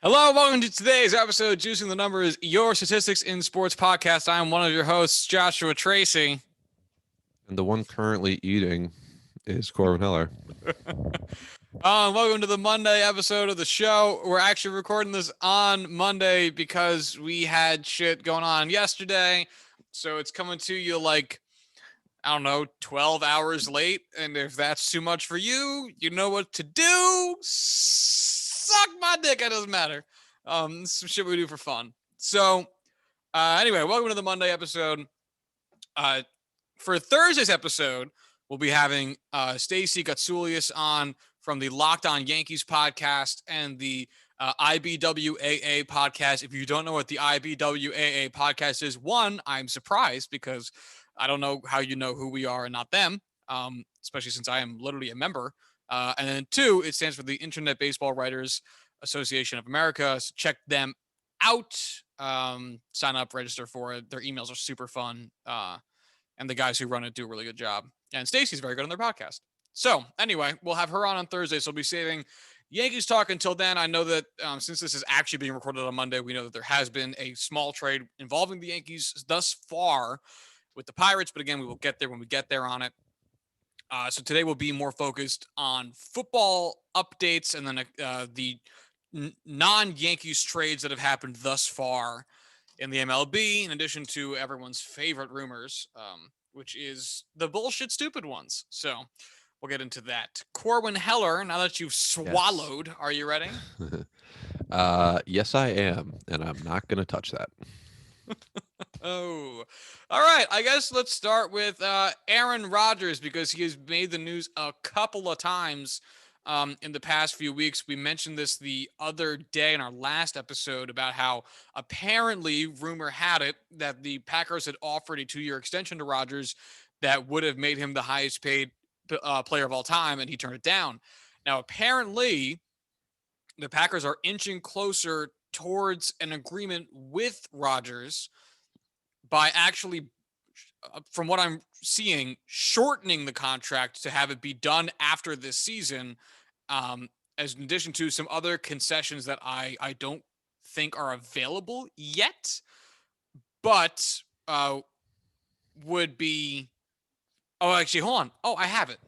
Hello, welcome to today's episode of Juicing the Numbers, your statistics in sports podcast. I am one of your hosts, Joshua Tracy. And the one currently eating is Corwin Heller. Welcome to the Monday episode of the show. We're actually recording this on Monday because we had shit going on yesterday. So it's coming to you like, 12 hours late. And if that's too much for you, you know what to do. Suck my dick. It doesn't matter. This is some shit we do for fun. So, anyway, welcome to the Monday episode. For Thursday's episode, we'll be having Stacey Gatsoulias on from the Locked On Yankees podcast and the IBWAA podcast. If you don't know what the IBWAA podcast is, one, I'm surprised because I don't know how you know who we are and not them, especially since I am literally a member. And then two, it stands for the Internet Baseball Writers Association of America. So check them out. Sign up, register for it. Their emails are super fun. And the guys who run it do a really good job. And Stacey's very good on their podcast. So anyway, we'll have her on Thursday. So we'll be saving Yankees talk until then. I know that since this is actually being recorded on Monday, we know that there has been a small trade involving the Yankees thus far with the Pirates. But again, we will get there when we get there on it. So today will be more focused on football updates and then the non-Yankees trades that have happened thus far in the MLB, in addition to everyone's favorite rumors, which is the bullshit stupid ones. So we'll get into that. Corwin Heller, now that you've swallowed, Are you ready? Yes, I am, and I'm not going to touch that. Oh, all right. I guess let's start with Aaron Rodgers because he has made the news a couple of times in the past few weeks. We mentioned this the other day in our last episode about how apparently rumor had it that the Packers had offered a 2-year extension to Rodgers that would have made him the highest paid player of all time, and he turned it down. Now, apparently, the Packers are inching closer towards an agreement with Rodgers by actually, from what I'm seeing, shortening the contract to have it be done after this season, as in addition to some other concessions that I don't think are available yet, but would be. Oh, actually, hold on. Oh, I have it.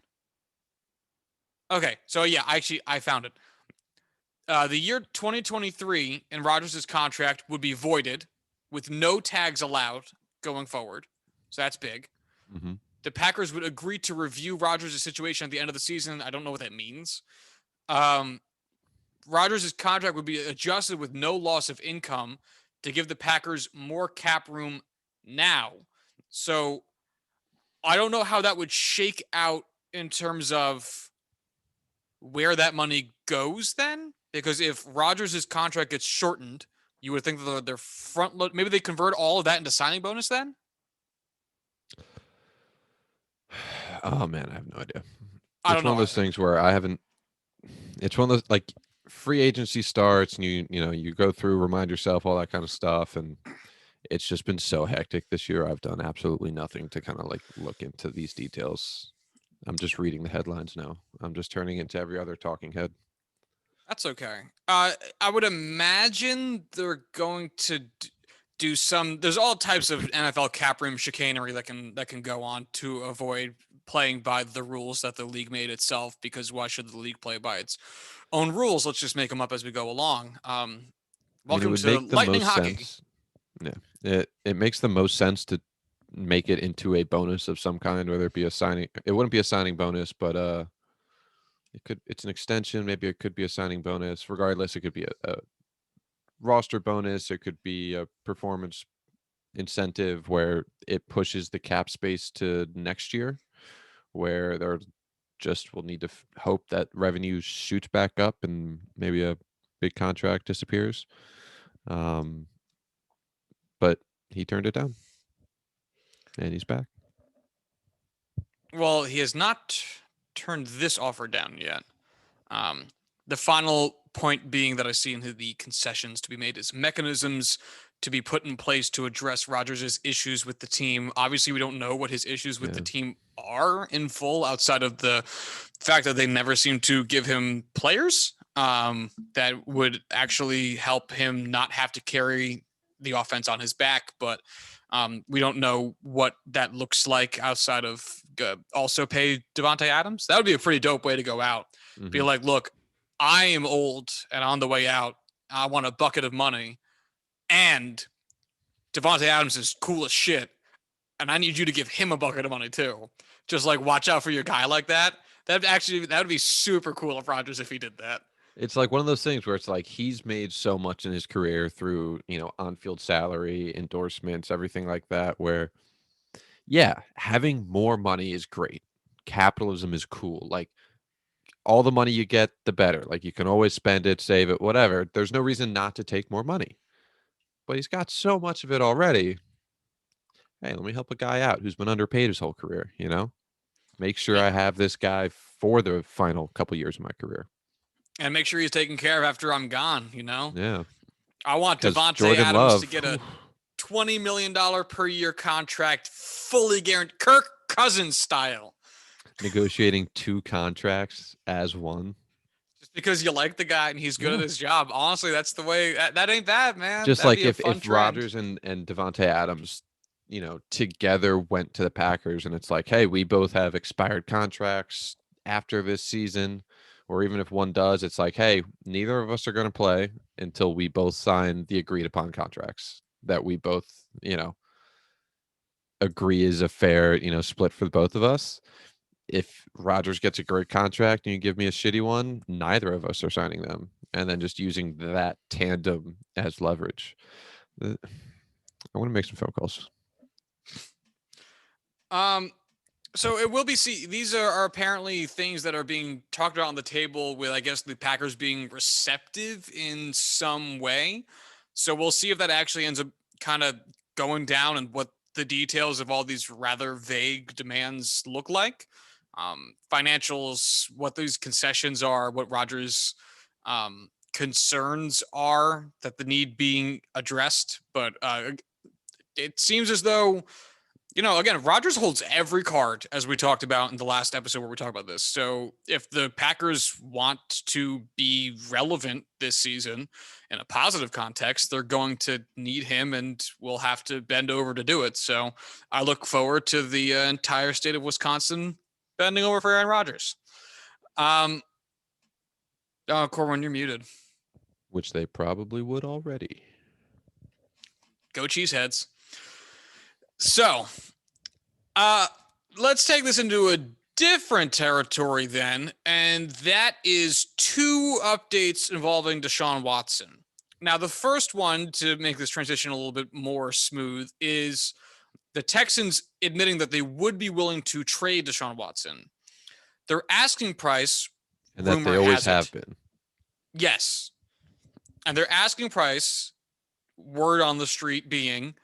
Okay, so yeah, I found it. The year 2023 in Rodgers' contract would be voided with no tags allowed going forward. So that's big. Mm-hmm. The Packers would agree to review Rodgers' situation at the end of the season. I don't know what that means. Rodgers' contract would be adjusted with no loss of income to give the Packers more cap room now. So I don't know how that would shake out in terms of where that money goes then. Because if Rodgers' contract gets shortened, you would think that their front load, maybe they convert all of that into signing bonus then? Oh, man, I have no idea. I don't It's know one of those things where I haven't. It's one of those, like, free agency starts and you go through, remind yourself, all that kind of stuff. And it's just been so hectic this year. I've done absolutely nothing to kind of like look into these details. I'm just reading the headlines now. I'm just turning into every other talking head. That's okay. I would imagine they're going to do some. There's all types of NFL cap room chicanery that can go on to avoid playing by the rules that the league made itself. Because why should the league play by its own rules? Let's just make them up as we go along. Welcome would to make the Lightning most Hockey. sense. Yeah, it makes the most sense to make it into a bonus of some kind, whether it be a signing. It wouldn't be a signing bonus, but it's an extension. Maybe it could be a signing bonus. Regardless, it could be a roster bonus. It could be a performance incentive where it pushes the cap space to next year, where there just will need to hope that revenue shoots back up and maybe a big contract disappears. But he turned it down, and he's back. Well, he has not turned this offer down yet. The final point being that I see in the concessions to be made is mechanisms to be put in place to address Rodgers' issues with the team. Obviously, we don't know what his issues with the team are in full outside of the fact that they never seem to give him players. that would actually help him not have to carry the offense on his back. But we don't know what that looks like outside of also pay Devontae Adams. That would be a pretty dope way to go out. Be like, look, I am old and on the way out. I want a bucket of money. And Devontae Adams is cool as shit. And I need you to give him a bucket of money too. Just like watch out for your guy like that. That would be super cool of Rodgers if he did that. It's like one of those things where it's like he's made so much in his career through, on-field salary, endorsements, everything like that, where, yeah, having more money is great. Capitalism is cool. Like, all the money you get, the better. Like, you can always spend it, save it, whatever. There's no reason not to take more money. But he's got so much of it already. Hey, let me help a guy out who's been underpaid his whole career, Make sure I have this guy for the final couple years of my career. And make sure he's taken care of after I'm gone, Yeah. I want Devontae Jordan Adams Love, to get a $20 million per year contract, fully guaranteed, Kirk Cousins style. Negotiating 2 contracts as one. Just because you like the guy and he's good at his job. Honestly, that's the way. That ain't bad, man. Just That'd like be a if fun trend. Rodgers and Devontae Adams, together went to the Packers, and it's like, hey, we both have expired contracts after this season. Or even if one does, it's like, hey, neither of us are going to play until we both sign the agreed upon contracts that we both, agree is a fair, split for both of us. If Rodgers gets a great contract and you give me a shitty one, neither of us are signing them. And then just using that tandem as leverage. I want to make some phone calls. So it will be these are apparently things that are being talked about on the table with, I guess, the Packers being receptive in some way. So we'll see if that actually ends up kind of going down and what the details of all these rather vague demands look like. Financials, what these concessions are, what Rodgers' concerns are that the need being addressed. But it seems as though, again, Rodgers holds every card, as we talked about in the last episode where we talked about this. So if the Packers want to be relevant this season in a positive context, they're going to need him and will have to bend over to do it. So I look forward to the entire state of Wisconsin bending over for Aaron Rodgers. Corwin, you're muted. Which they probably would already. Go Cheeseheads. So, let's take this into a different territory then, and that is 2 updates involving DeShaun Watson. Now, the first one, to make this transition a little bit more smooth, is the Texans admitting that they would be willing to trade DeShaun Watson. Their asking price, and that they always have been. Yes. And their asking price, word on the street being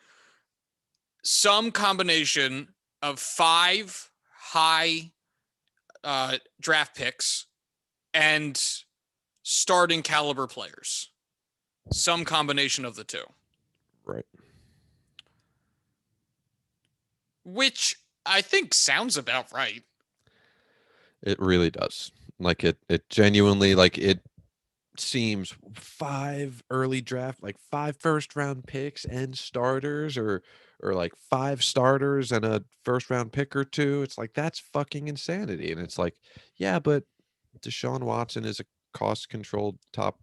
some combination of 5 high draft picks and starting caliber players. Some combination of the 2. Right. Which I think sounds about right. It really does. Like it genuinely, like it seems 5 early draft, like 5 first round picks and starters, or like 5 starters and a first round pick or 2. It's like, that's fucking insanity. And it's like, yeah, but DeShaun Watson is a cost controlled top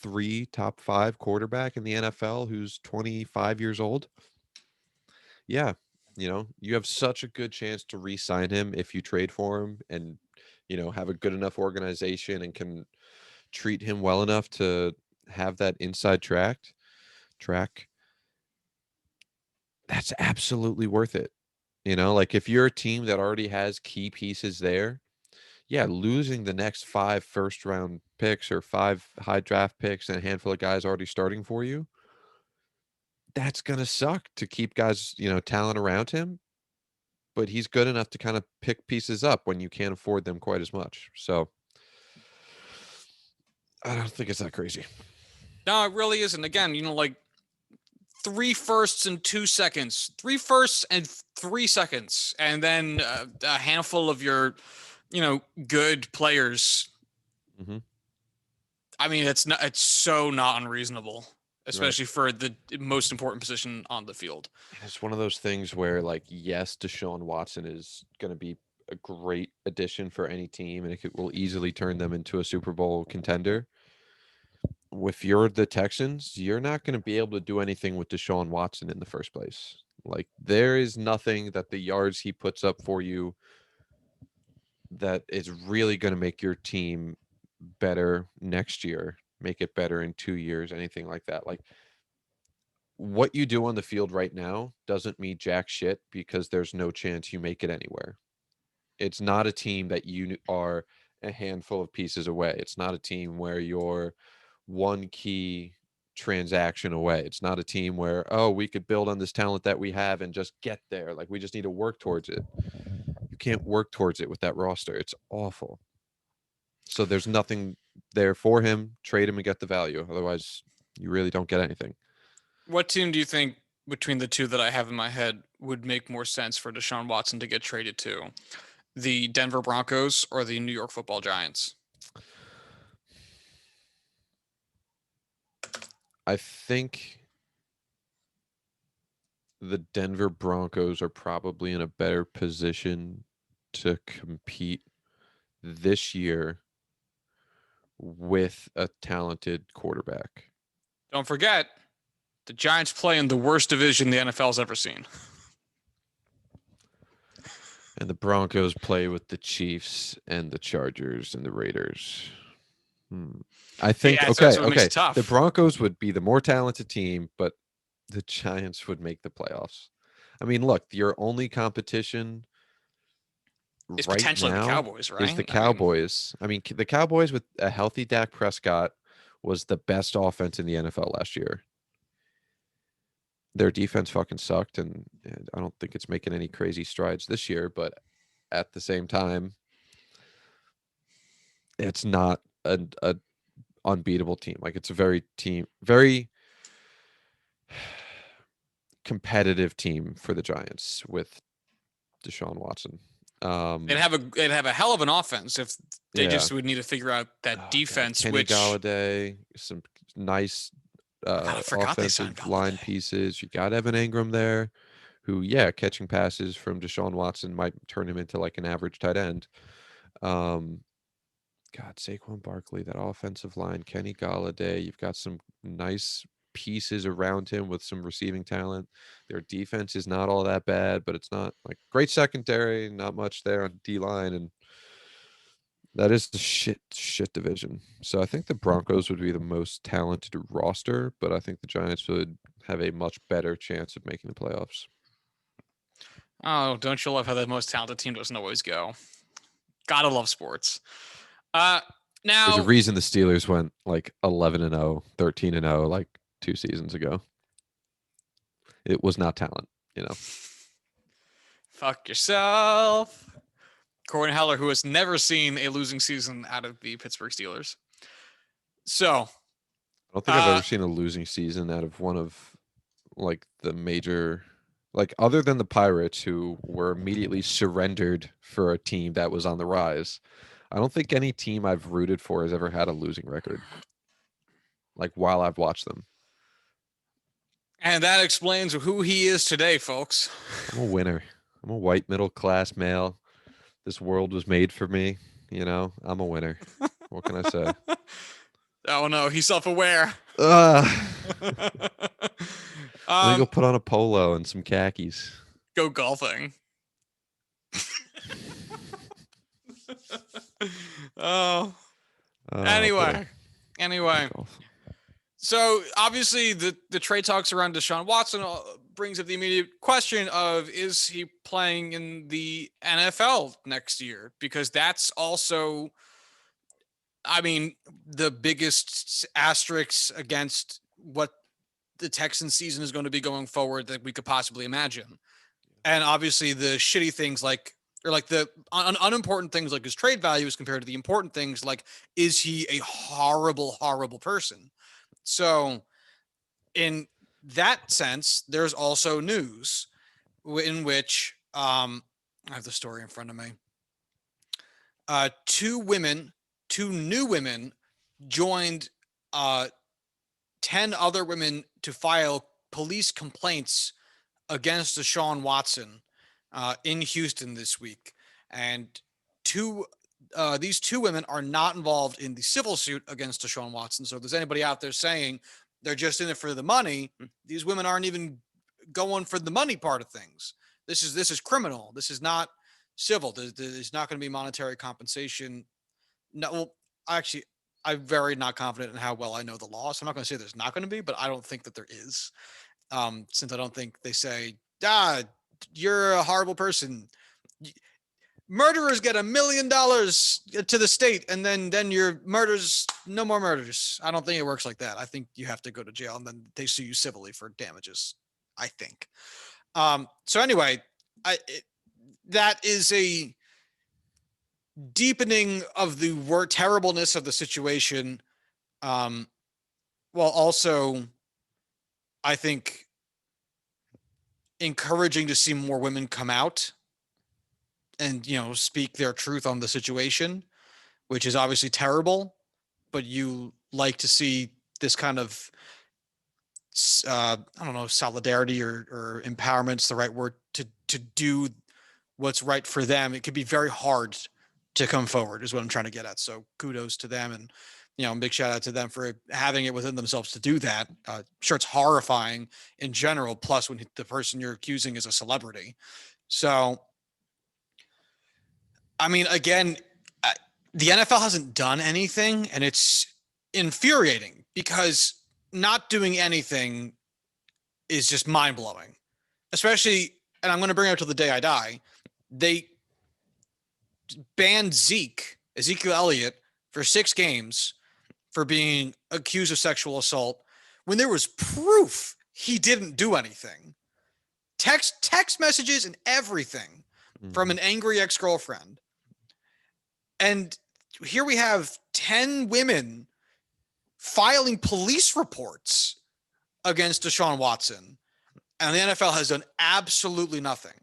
3, top 5 quarterback in the NFL who's 25 years old. Yeah. You have such a good chance to re-sign him if you trade for him and, have a good enough organization and can treat him well enough to have that inside track. That's absolutely worth it. Like if you're a team that already has key pieces there, yeah, losing the next 5 first round picks or 5 high draft picks and a handful of guys already starting for you, that's going to suck to keep guys, talent around him. But he's good enough to kind of pick pieces up when you can't afford them quite as much. So I don't think it's that crazy. No, it really isn't. Again, like 3 firsts and 2 seconds, 3 firsts and 3 seconds, and then a handful of your, good players. Mm-hmm. I mean, it's so not unreasonable, Right. especially for the most important position on the field. It's one of those things where, like, yes, DeShaun Watson is going to be a great addition for any team, and will easily turn them into a Super Bowl contender. If you're the Texans, you're not going to be able to do anything with Deshaun Watson in the first place. Like, there is nothing that the yards he puts up for you that is really going to make your team better next year, make it better in 2 years, anything like that. Like, what you do on the field right now doesn't mean jack shit because there's no chance you make it anywhere. It's not a team that you are a handful of pieces away. It's not a team where you're one key transaction away. It's not a team where, oh, we could build on this talent that we have and just get there. Like, we just need to work towards it. You can't work towards it with that roster. It's awful. So there's nothing there for him. Trade him and get the value. Otherwise, you really don't get anything. What team do you think between the two that I have in my head would make more sense for Deshaun Watson to get traded to? The Denver Broncos or the New York Football Giants? I think the Denver Broncos are probably in a better position to compete this year with a talented quarterback. Don't forget, the Giants play in the worst division the NFL's ever seen. And the Broncos play with the Chiefs and the Chargers and the Raiders. I think, Yeah, okay, that's what makes okay. it tough. The Broncos would be the more talented team, but the Giants would make the playoffs. I mean, look, your only competition It's right potentially the now Cowboys, right? is the Cowboys. I mean, the Cowboys with a healthy Dak Prescott was the best offense in the NFL last year. Their defense fucking sucked, and I don't think it's making any crazy strides this year, but at the same time, it's not a unbeatable team. Like, it's a very competitive team for the Giants with Deshaun Watson. They'd have a hell of an offense if they Yeah. just would need to figure out that Oh, God. defense. Kenny Which Galladay, some nice I forgot they signed offensive line Galladay. pieces. You got Evan Ingram there, who, yeah, catching passes from Deshaun Watson might turn him into like an average tight end. God, Saquon Barkley, that offensive line, Kenny Galladay. You've got some nice pieces around him with some receiving talent. Their defense is not all that bad, but it's not like great secondary, not much there on D line, and that is the shit division. So I think the Broncos would be the most talented roster, but I think the Giants would have a much better chance of making the playoffs. Oh, don't you love how the most talented team doesn't always go? Gotta love sports. Now There's a reason the Steelers went like 11-0, 13-0 like 2 seasons ago. It was not talent, you know. fuck yourself. Corwin Heller, who has never seen a losing season out of the Pittsburgh Steelers. So I don't think I've ever seen a losing season out of one of like the major, like, other than the Pirates, who were immediately surrendered for a team that was on the rise. I don't think any team I've rooted for has ever had a losing record, like, while I've watched them. and that explains who he is today, folks. I'm a winner. I'm a white middle class male. This world was made for me. You know, I'm a winner. What can I say? Oh no, he's self-aware. I'm gonna go put on a polo and some khakis. Go golfing. Oh. Anyway. So obviously the trade talks around Deshaun Watson brings up the immediate question of, is he playing in the NFL next year? Because that's also, I mean, the biggest asterisk against what the Texans season is going to be going forward that we could possibly imagine. And obviously the shitty things like the unimportant things like his trade values compared to the important things like, is he a horrible, horrible person? So in that sense, there's also news in which I have the story in front of me. Two new women joined 10 other women to file police complaints against DeShaun Watson in Houston this week. And these two women are not involved in the civil suit against DeShaun Watson. So if there's anybody out there saying they're just in it for the money, these women aren't even going for the money part of things. This is criminal. This is not civil. There's not going to be monetary compensation. No, well, actually, I'm very not confident in how well I know the law. So I'm not going to say there's not going to be, but I don't think that there is. Since I don't think they say, you're a horrible person. Murderers get $1 million to the state, and then your murders, no more murders. I don't think it works like that. I think you have to go to jail, and then they sue you civilly for damages, I think. So anyway, that is a deepening of the terribleness of the situation, while also, I think, encouraging to see more women come out and, speak their truth on the situation, which is obviously terrible, but you like to see this kind of, I don't know, solidarity or empowerment's the right word, to do what's right for them. It could be very hard to come forward is what I'm trying to get at. So kudos to them, and, big shout out to them for having it within themselves to do that. Sure, it's horrifying in general, plus when the person you're accusing is a celebrity. So, I mean, again, the NFL hasn't done anything, and it's infuriating because not doing anything is just mind-blowing. Especially, and I'm going to bring it up till the day I die, they banned Ezekiel Elliott, for 6 games for being accused of sexual assault when there was proof he didn't do anything. Text messages and everything from an angry ex-girlfriend. And here we have 10 women filing police reports against DeShaun Watson, and the NFL has done absolutely nothing.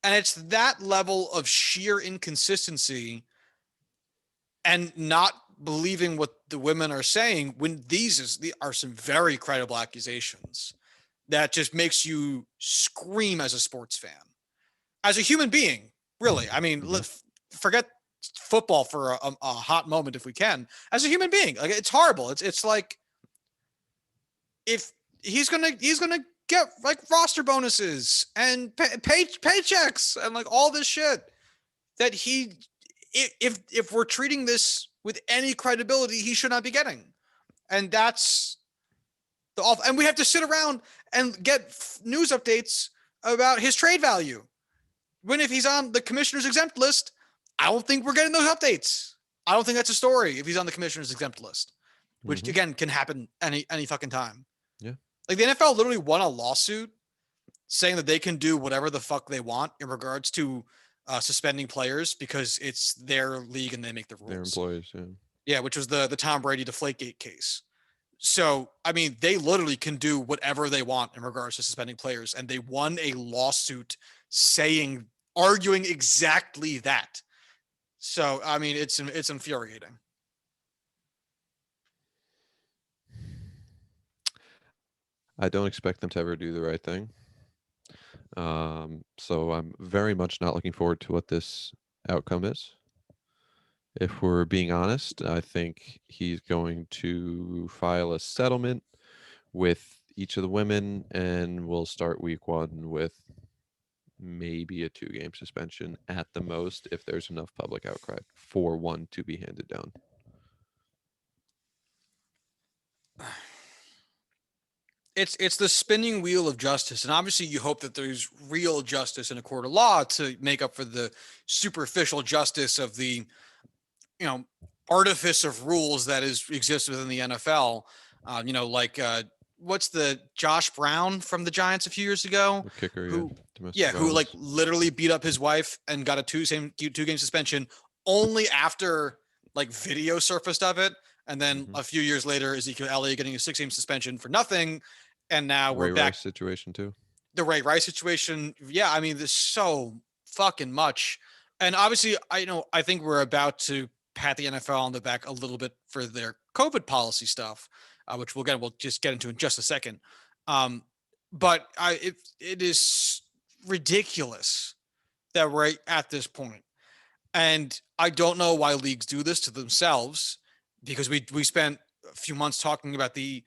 And it's that level of sheer inconsistency and not believing what the women are saying when these are some very credible accusations that just makes you scream as a sports fan, as a human being, really. I mean, forget football for a hot moment if we can. As a human being, like, it's horrible. It's like, if he's gonna get like roster bonuses and paychecks and like all this shit, that if we're treating this with any credibility, he should not be getting. And that's and we have to sit around and get news updates about his trade value, when if he's on the commissioner's exempt list, I don't think we're getting those updates. I don't think that's a story if he's on the commissioner's exempt list, which again can happen any fucking time. Yeah. Like, the NFL literally won a lawsuit saying that they can do whatever the fuck they want in regards to suspending players because it's their league and they make the rules. Their employees, yeah. Yeah, which was the Tom Brady Deflategate case. So, I mean, they literally can do whatever they want in regards to suspending players, and they won a lawsuit arguing exactly that. So, I mean, it's infuriating. I don't expect them to ever do the right thing. So I'm very much not looking forward to what this outcome is. If we're being honest, I think he's going to file a settlement with each of the women, and we'll start week 1 with maybe a 2-game suspension at the most, if there's enough public outcry for one to be handed down. It's the spinning wheel of justice, and obviously you hope that there's real justice in a court of law to make up for the superficial justice of the, artifice of rules that exists within the NFL. What's the Josh Brown from the Giants a few years ago? The kicker, who violence. like literally beat up his wife and got a 2-game suspension only after like video surfaced of it. And then a few years later, Ezekiel Elliott getting a 6-game suspension for nothing. And now we're back. Rice situation too. The Ray Rice situation. Yeah. I mean, there's so fucking much. And obviously, I think we're about to pat the NFL on the back a little bit for their COVID policy stuff, which we'll just get into in just a second. But it is ridiculous that we're at this point. And I don't know why leagues do this to themselves, because we spent a few months talking about the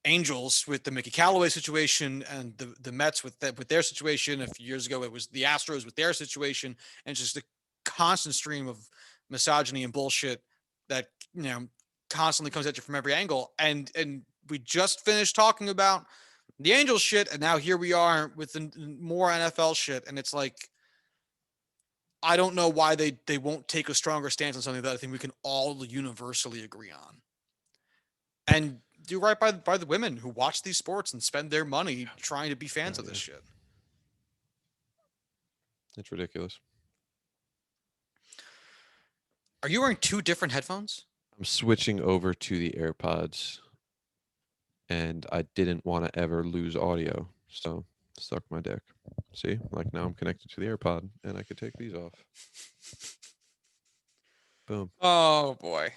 Angels with the Mickey Callaway situation, and the Mets with their situation. A few years ago, it was the Astros with their situation, and just a constant stream of misogyny and bullshit that constantly comes at you from every angle. And we just finished talking about the Angels shit, and now here we are with more NFL shit, and it's like, I don't know why they won't take a stronger stance on something that I think we can all universally agree on, and do right by the women who watch these sports and spend their money trying to be fans of this shit. It's ridiculous. Are you wearing two different headphones? I'm switching over to the AirPods, and I didn't want to ever lose audio, so stuck my dick. See, like now I'm connected to the AirPod, and I could take these off. Boom. Oh boy!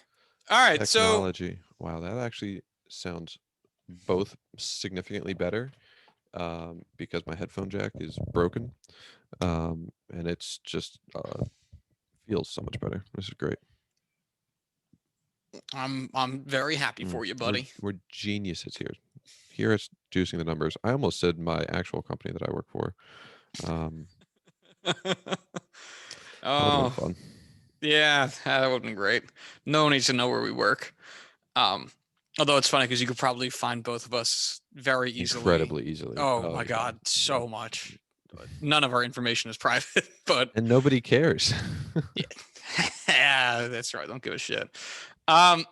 All right, technology. Wow, that actually sounds both significantly better, because my headphone jack is broken, and it's just feels so much better. This is great. I'm very happy for you, buddy. We're geniuses here. Here it's juicing the numbers. I almost said my actual company that I work for. Oh, fun. Yeah, that would have been great. No one needs to know where we work. Although it's funny because you could probably find both of us very easily. Incredibly easily. Oh my God, so much. None of our information is private, and nobody cares. Yeah, that's right. Don't give a shit. All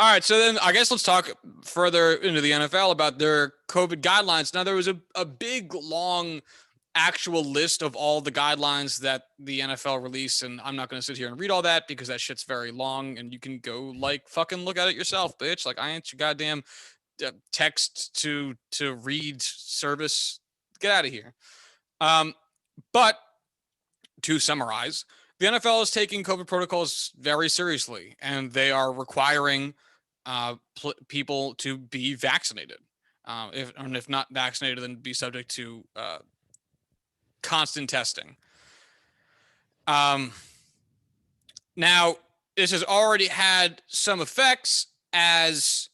right, so then I guess let's talk further into the NFL about their COVID guidelines. Now, there was a big, long, actual list of all the guidelines that the NFL released, and I'm not going to sit here and read all that because that shit's very long, and you can go fucking look at it yourself, bitch. I ain't your goddamn text to read service. Get out of here. But to summarize, the NFL is taking COVID protocols very seriously, and they are requiring people to be vaccinated. If not vaccinated, then be subject to constant testing. Now, this has already had some effects, as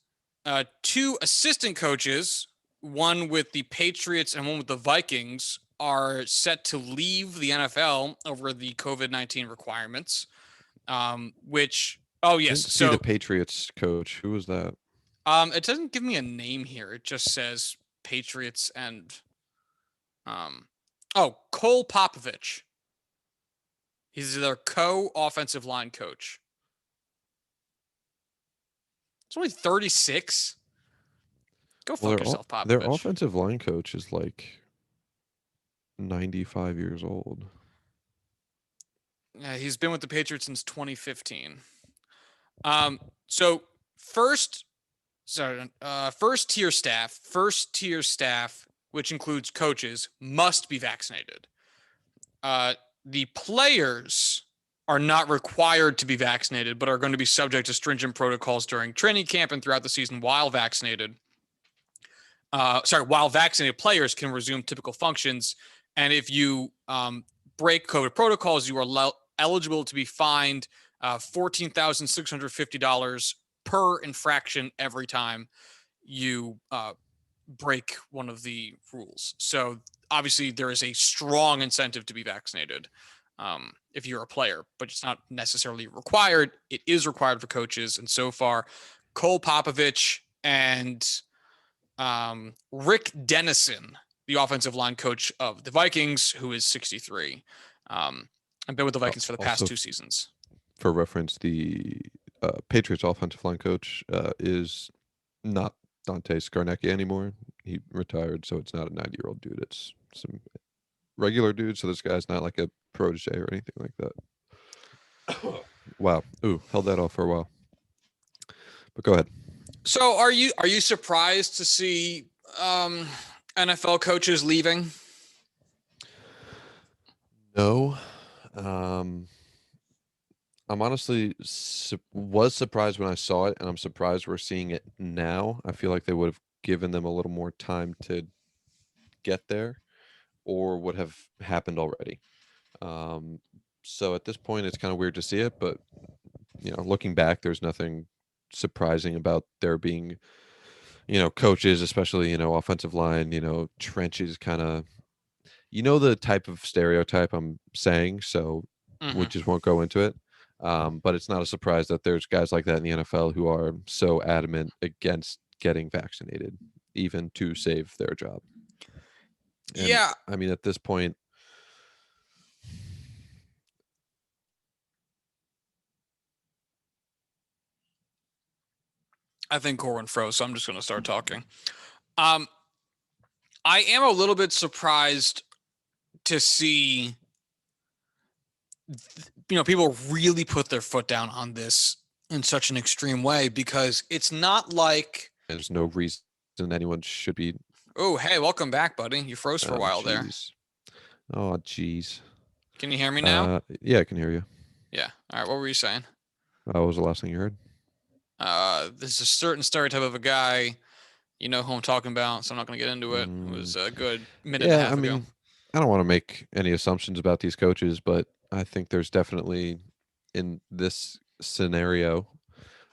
two assistant coaches, one with the Patriots and one with the Vikings, are set to leave the NFL over the COVID-19 requirements, which, oh yes. So the Patriots coach, who was that? It doesn't give me a name here. It just says Patriots and, Cole Popovich. He's their co-offensive line coach. It's only 36. Go fuck yourself, Popovich. Their offensive line coach is 95 years old. Yeah, he's been with the Patriots since 2015. So first tier staff, which includes coaches, must be vaccinated. The players are not required to be vaccinated, but are going to be subject to stringent protocols during training camp and throughout the season while vaccinated. While vaccinated players can resume typical functions. And if you break COVID protocols, you are eligible to be fined $14,650 per infraction every time you break one of the rules. So obviously there is a strong incentive to be vaccinated if you're a player, but it's not necessarily required. It is required for coaches. And so far, Cole Popovich and Rick Dennison, the offensive line coach of the Vikings, who is 63. I've been with the Vikings for the past 2 seasons. For reference, the Patriots offensive line coach is not Dante Scarnecchia anymore. He retired, so it's not a 90-year-old dude. It's some regular dude, so this guy's not like a protege or anything like that. Wow. Ooh, held that off for a while. But go ahead. So are you surprised to see NFL coaches leaving? No. I'm honestly was surprised when I saw it, and I'm surprised we're seeing it now. I feel like they would have given them a little more time to get there, or would have happened already. Um, so at this point, it's kind of weird to see it, but looking back, there's nothing surprising about there being, coaches, especially offensive line, trenches, kind of, the type of stereotype I'm saying. So we Hmm. just won't go into it. But it's not a surprise that there's guys like that in the NFL who are so adamant against getting vaccinated, even to save their job. And Yeah, I mean, at this point, I think Corwin froze, so I'm just going to start talking. Um, I am a little bit surprised to see, people really put their foot down on this in such an extreme way, because it's not like, there's no reason anyone should be. oh, hey, welcome back, buddy. You froze for a Oh, while there. jeez. Oh, jeez. Can you hear me now? Yeah, I can hear you. Yeah. All right. What were you saying? What was the last thing you heard? There's a certain stereotype of a guy, you know who I'm talking about, so I'm not going to get into it. It Mm, was a good minute and a yeah, I half ago. mean, I don't want to make any assumptions about these coaches, but I think there's definitely in this scenario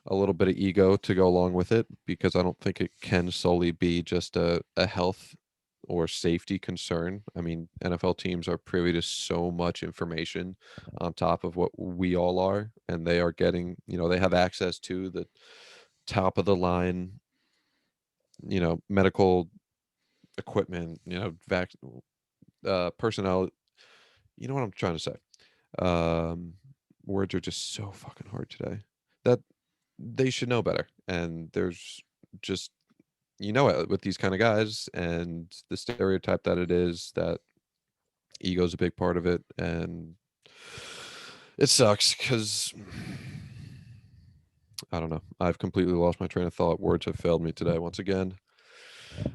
a little bit of ego to go along with it, because I don't think it can solely be just a health or safety concern. I mean, NFL teams are privy to so much information on top of what we all are, and they are getting, they have access to the top of the line, medical equipment, personnel. You know what I'm trying to say? Um, Words are just so fucking hard today. That they should know better. And there's just, it with these kind of guys, and the stereotype that it is, that ego's a big part of it. And it sucks because I don't know. I've completely lost my train of thought. Words have failed me today once again.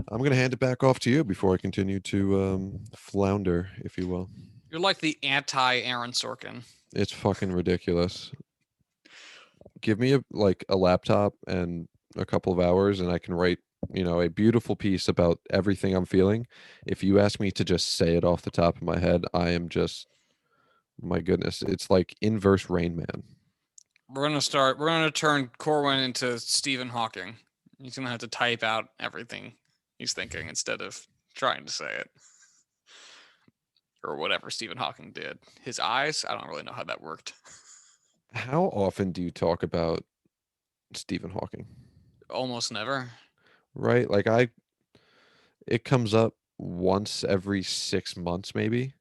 I'm going to hand it back off to you before I continue to flounder, if you will. You're like the anti Aaron Sorkin. It's fucking ridiculous. Give me a laptop and a couple of hours, and I can write, a beautiful piece about everything I'm feeling. If you ask me to just say it off the top of my head, I am just, my goodness, it's like inverse Rain Man. We're going to turn Corwin into Stephen Hawking. He's going to have to type out everything he's thinking instead of trying to say it. Or whatever Stephen Hawking did. His eyes, I don't really know how that worked. How often do you talk about Stephen Hawking? Almost never. Right? It comes up once every 6 months, maybe.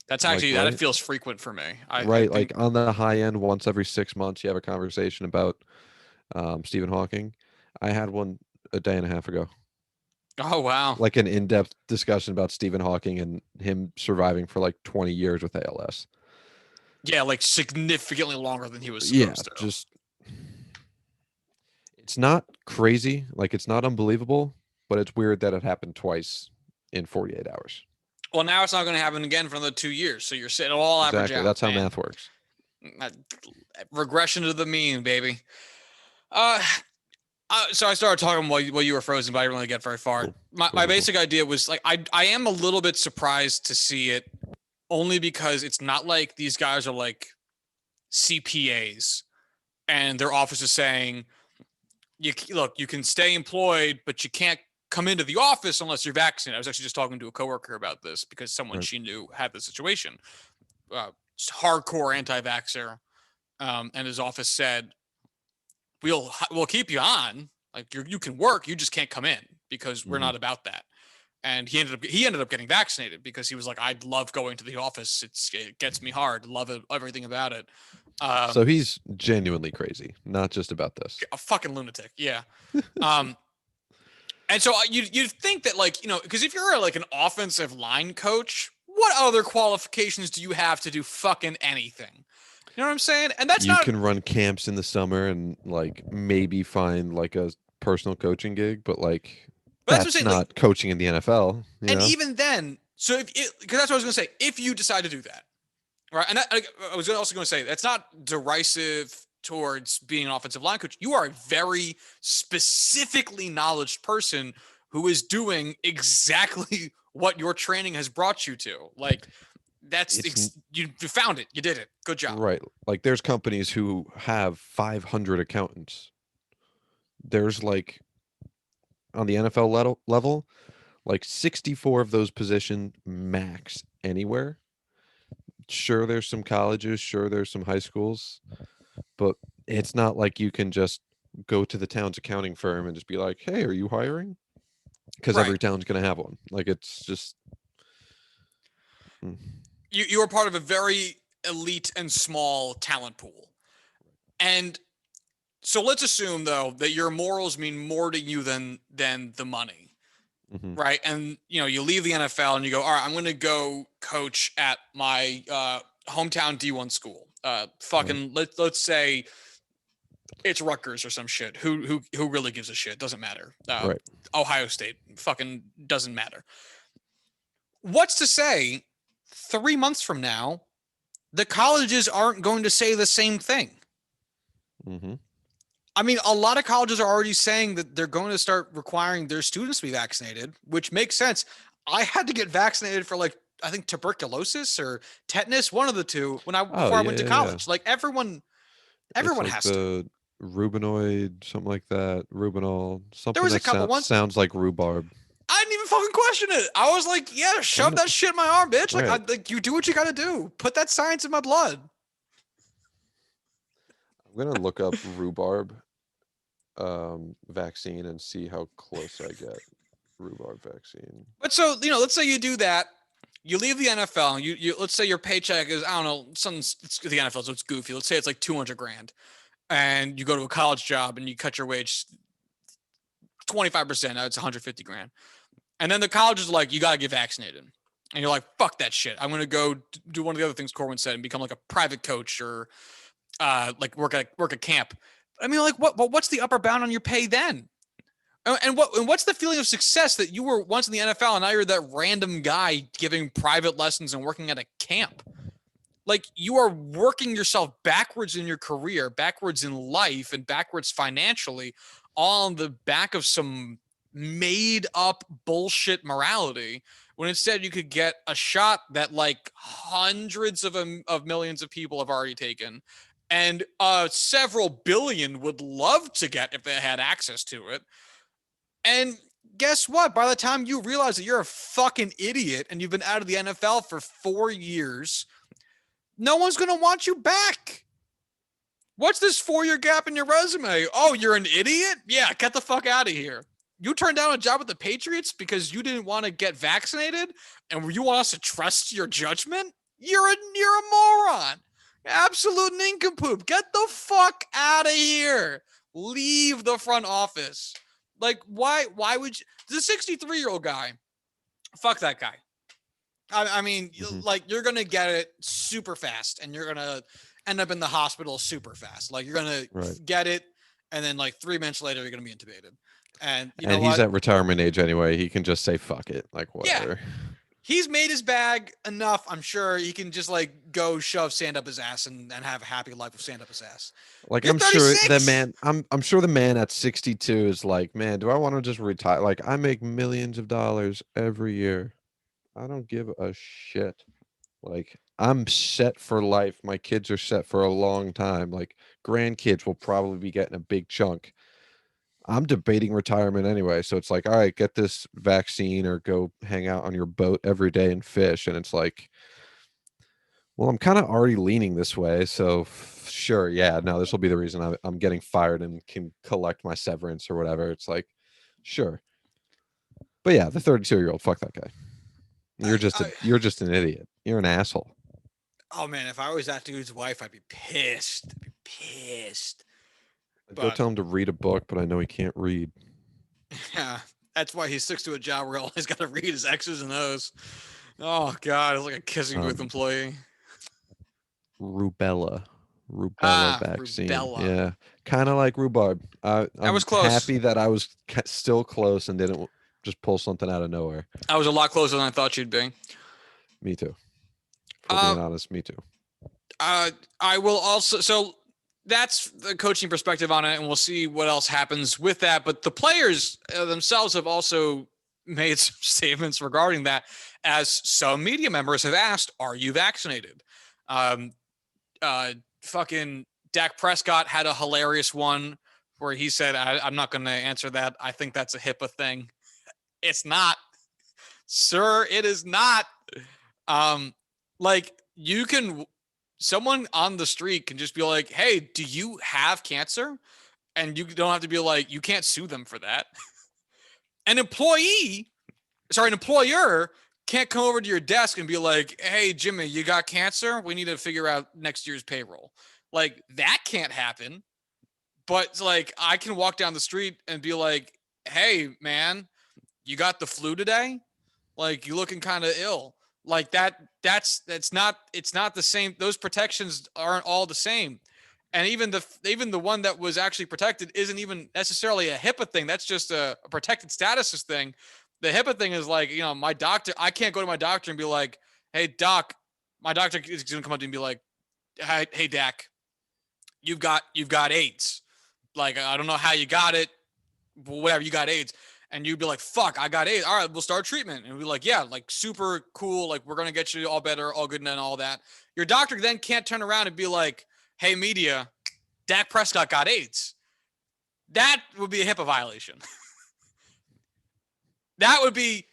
That's Like, actually, that right? feels frequent for me. I Right. think, Like on the high end, once every 6 months, you have a conversation about Stephen Hawking. I had one a day and a half ago, oh, wow. like an in-depth discussion about Stephen Hawking and him surviving for like 20 years with ALS. Yeah, like significantly longer than he was Yeah, supposed to. just it's not crazy, like it's not unbelievable, but it's weird that it happened twice in 48 hours. Well, now it's not going to happen again for another 2 years. So you're it'll all average Exactly. out, That's how man. math works. Regression to the mean, baby. Uh, so I started talking while you were frozen, but I didn't really get very far. Cool. My Cool. basic idea was like I am a little bit surprised to see it, only because it's not like these guys are like CPAs and their office is saying, you can stay employed, but you can't come into the office unless you're vaccinated. I was actually just talking to a coworker about this because someone Right. she knew had the situation. Hardcore anti-vaxxer, and his office said, we'll keep you on, like you can work, you just can't come in because we're not about that. And he ended up getting vaccinated because he was like, I love going to the office. It gets me hard. Love it, everything about it. So he's genuinely crazy, not just about this. A fucking lunatic. Yeah. And so you'd think that, like, because if you're like an offensive line coach, what other qualifications do you have to do fucking anything? You know what I'm saying? And that's You not. can run camps in the summer and like maybe find like a personal coaching gig, but like But that's what I'm that's saying. Like, not coaching in the NFL, and even then, so because that's what I was gonna say. If you decide to do that, Right. And I was also going to say that's not derisive towards being an offensive line coach. You are a very specifically knowledge person who is doing exactly what your training has brought you to. Like, you found it. You did it. Good job. Right. Like there's companies who have 500 accountants. There's like on the NFL level, like 64 of those positions max anywhere. Sure, there's some colleges, sure, there's some high schools, but it's not like you can just go to the town's accounting firm and just be like, hey, are you hiring? Because every Right. town's going to have one. Like it's just. You are part of a very elite and small talent pool. And so let's assume though that your morals mean more to you than the money. Mm-hmm. Right. And you leave the NFL and you go, all right, I'm going to go coach at my hometown D1 school. Let's say it's Rutgers or some shit. Who really gives a shit? Doesn't matter. Right. Ohio State fucking doesn't matter. What's to say 3 months from now, the colleges aren't going to say the same thing? Mm-hmm. I mean, a lot of colleges are already saying that they're going to start requiring their students to be vaccinated, which makes sense. I had to get vaccinated for I think tuberculosis or tetanus, one of the two, before I went to college. Yeah. Like everyone like has the Rubinoid, something like that. Rubinol, something there was that a couple ones. Sounds like rhubarb. I didn't even fucking question it. I was like, yeah, shove that shit in my arm, bitch. Right. Like you do what you got to do. Put that science in my blood. I'm going to look up rhubarb vaccine and see how close I get. Rhubarb vaccine. But so, let's say you do that. You leave the NFL. You let's say your paycheck is, I don't know, it's the NFL, so it's goofy. Let's say it's like $200,000, and you go to a college job and you cut your wage 25%. Now it's $150,000, and then the college is like, you got to get vaccinated, and you're like, fuck that shit. I'm gonna go do one of the other things Corwin said and become like a private coach or like work at camp. I mean, like what's the upper bound on your pay then? And what's the feeling of success that you were once in the NFL and now you're that random guy giving private lessons and working at a camp? Like you are working yourself backwards in your career, backwards in life, and backwards financially, all on the back of some made up bullshit morality. When instead you could get a shot that like hundreds of millions of people have already taken, and several billion would love to get if they had access to it. And guess what? By the time you realize that you're a fucking idiot and you've been out of the NFL for 4 years, no one's going to want you back. What's this 4-year gap in your resume? Oh, you're an idiot? Yeah, get the fuck out of here. You turned down a job with the Patriots because you didn't want to get vaccinated and you want us to trust your judgment? You're a moron. Absolute nincompoop. Get the fuck out of here. Leave the front office. Like, why would you? The 63-year-old guy, fuck that guy. I mean, like, you're going to get it super fast and you're going to end up in the hospital super fast. Like, you're going to get it. And then, like, 3 minutes later, you're going to be intubated. And he's at retirement age anyway. He can just say, fuck it. Like, whatever. Yeah. He's made his bag enough. I'm sure he can just like go shove sand up his ass and have a happy life with sand up his ass. Like I'm sure the man, I'm sure the man at 62 is like, man, do I want to just retire? Like I make millions of dollars every year. I don't give a shit. Like I'm set for life. My kids are set for a long time. Like grandkids will probably be getting a big chunk. I'm debating retirement anyway. So it's like, all right, get this vaccine or go hang out on your boat every day and fish. And it's like, well, I'm kind of already leaning this way. So sure. Yeah, no, this will be the reason I'm getting fired and can collect my severance or whatever. It's like, sure. But yeah, the 32-year-old, fuck that guy. You're just an idiot. You're an asshole. Oh man, if I was that dude's wife, I'd be pissed. Go tell him to read a book, but I know he can't read. Yeah, that's why he sticks to a job where he's got to read his X's and O's. Oh God, it's like a kissing booth employee. Rubella vaccine. Rubella. Yeah, kind of like rhubarb. I was close. Happy that I was still close and didn't just pull something out of nowhere. I was a lot closer than I thought you'd be. Me too. For being honest, me too. I will also, so that's the coaching perspective on it, and we'll see what else happens with that. But the players themselves have also made some statements regarding that, as some media members have asked, "Are you vaccinated?" Um, Fucking Dak Prescott had a hilarious one where he said, "I'm not going to answer that. I think that's a HIPAA thing." It's not, sir. It is not. Like you can, someone on the street can just be like, "Hey, do you have cancer?" And you don't have to be like, you can't sue them for that. An employer can't come over to your desk and be like, "Hey, Jimmy, you got cancer? We need to figure out next year's payroll." Like that can't happen. But like, I can walk down the street and be like, "Hey, man, you got the flu today? Like you looking kind of ill." Like that's not, it's not the same. Those protections aren't all the same. And even the one that was actually protected isn't even necessarily a HIPAA thing. That's just a protected statuses thing. The HIPAA thing is like, my doctor, I can't go to my doctor and be like, "Hey doc," my doctor is going to come up to me and be like, "Hey Dak, you've got AIDS. Like, I don't know how you got it, but whatever, you got AIDS." And you'd be like, "Fuck, I got AIDS. All right, we'll start treatment." And we'd be like, "Yeah, like super cool. Like, we're going to get you all better, all good, and all that." Your doctor then can't turn around and be like, "Hey, media, Dak Prescott got AIDS." That would be a HIPAA violation. That would be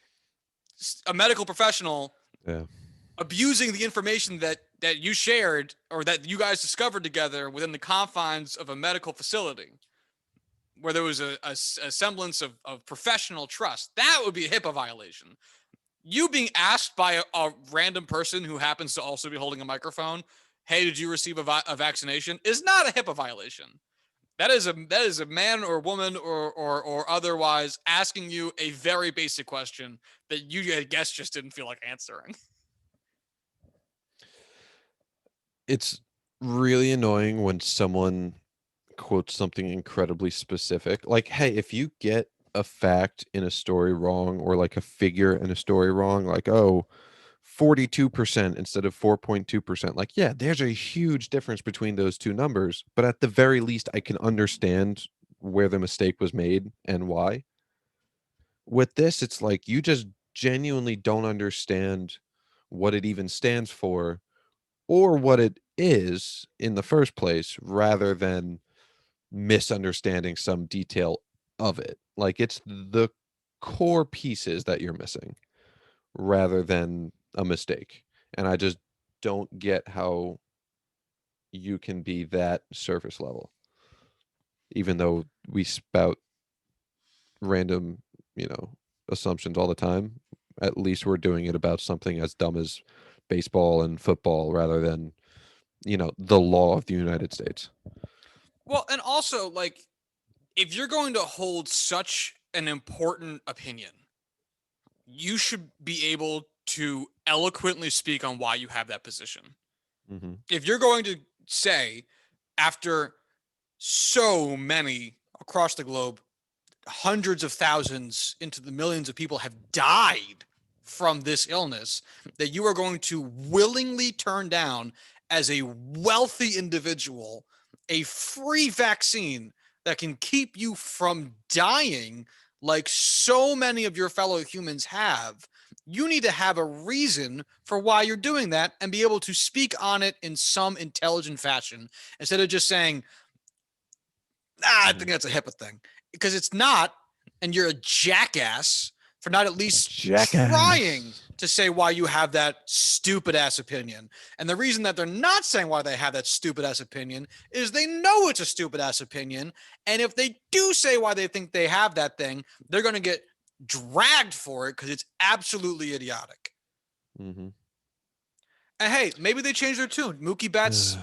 a medical professional abusing the information that you shared or that you guys discovered together within the confines of a medical facility where there was a semblance of professional trust. That would be a HIPAA violation. You being asked by a random person who happens to also be holding a microphone, "Hey, did you receive a vaccination?" is not a HIPAA violation. That is a man or woman or otherwise asking you a very basic question that you, I guess, just didn't feel like answering. It's really annoying when someone quotes something incredibly specific. Like, hey, if you get a fact in a story wrong or like a figure in a story wrong, like, oh, 42% instead of 4.2%. Like, yeah, there's a huge difference between those two numbers, but at the very least, I can understand where the mistake was made and why. With this, it's like you just genuinely don't understand what it even stands for or what it is in the first place, rather than misunderstanding some detail of it. Like it's the core pieces that you're missing rather than a mistake. And I just don't get how you can be that surface level, even though we spout random, you know, assumptions all the time. At least we're doing it about something as dumb as baseball and football rather than, the law of the United States. Well, and also, like, if you're going to hold such an important opinion, you should be able to eloquently speak on why you have that position. Mm-hmm. If you're going to say, after so many across the globe, hundreds of thousands into the millions of people have died from this illness, that you are going to willingly turn down, as a wealthy individual, a free vaccine that can keep you from dying like so many of your fellow humans have. You need to have a reason for why you're doing that and be able to speak on it in some intelligent fashion instead of just saying, I think that's a HIPAA thing, because it's not. And you're a jackass for not at least trying to say why you have that stupid ass opinion. And the reason that they're not saying why they have that stupid ass opinion is they know it's a stupid ass opinion. And if they do say why they think they have that thing, they're going to get dragged for it because it's absolutely idiotic. Mm-hmm. And hey, maybe they changed their tune. Mookie Betts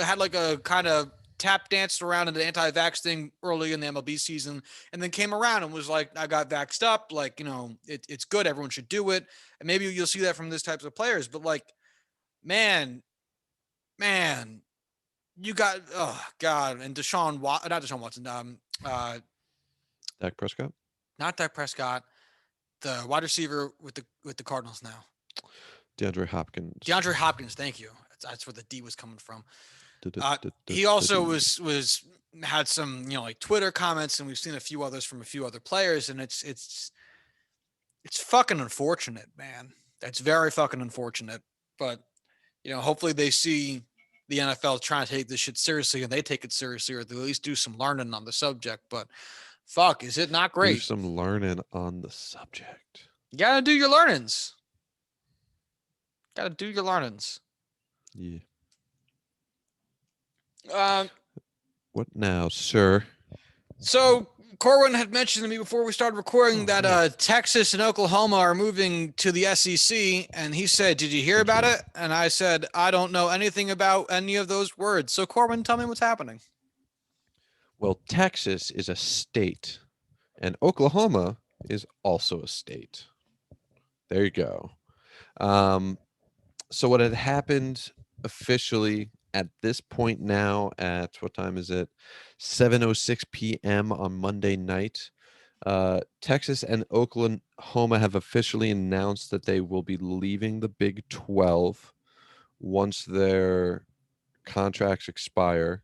had like a kind of tap danced around in the anti-vax thing early in the MLB season, and then came around and was like, "I got vaxxed up. Like, it's good. Everyone should do it." And maybe you'll see that from this types of players. But like, man, you got, oh God, and not Deshaun Watson, Dak Prescott? not Dak Prescott, the wide receiver with the Cardinals now. DeAndre Hopkins. DeAndre Hopkins, thank you. That's where the D was coming from. He also was had some like Twitter comments, and we've seen a few others from a few other players, and it's fucking unfortunate, man. That's very fucking unfortunate. But hopefully they see the NFL trying to take this shit seriously, and they take it seriously, or they at least do some learning on the subject. But fuck, is it not great? Do some learning on the subject. You gotta do your learnings. Gotta do your learnings. Yeah. What now, sir? So Corwin had mentioned to me before we started recording that Texas and Oklahoma are moving to the SEC, and he said, "Did you hear about it?" And I said, "I don't know anything about any of those words." So Corwin, tell me what's happening. Well, Texas is a state, and Oklahoma is also a state. There you go. So what had happened officially at this point now at what time is it? 7:06 p.m. on Monday night. Texas and Oklahoma have officially announced that they will be leaving the Big 12 once their contracts expire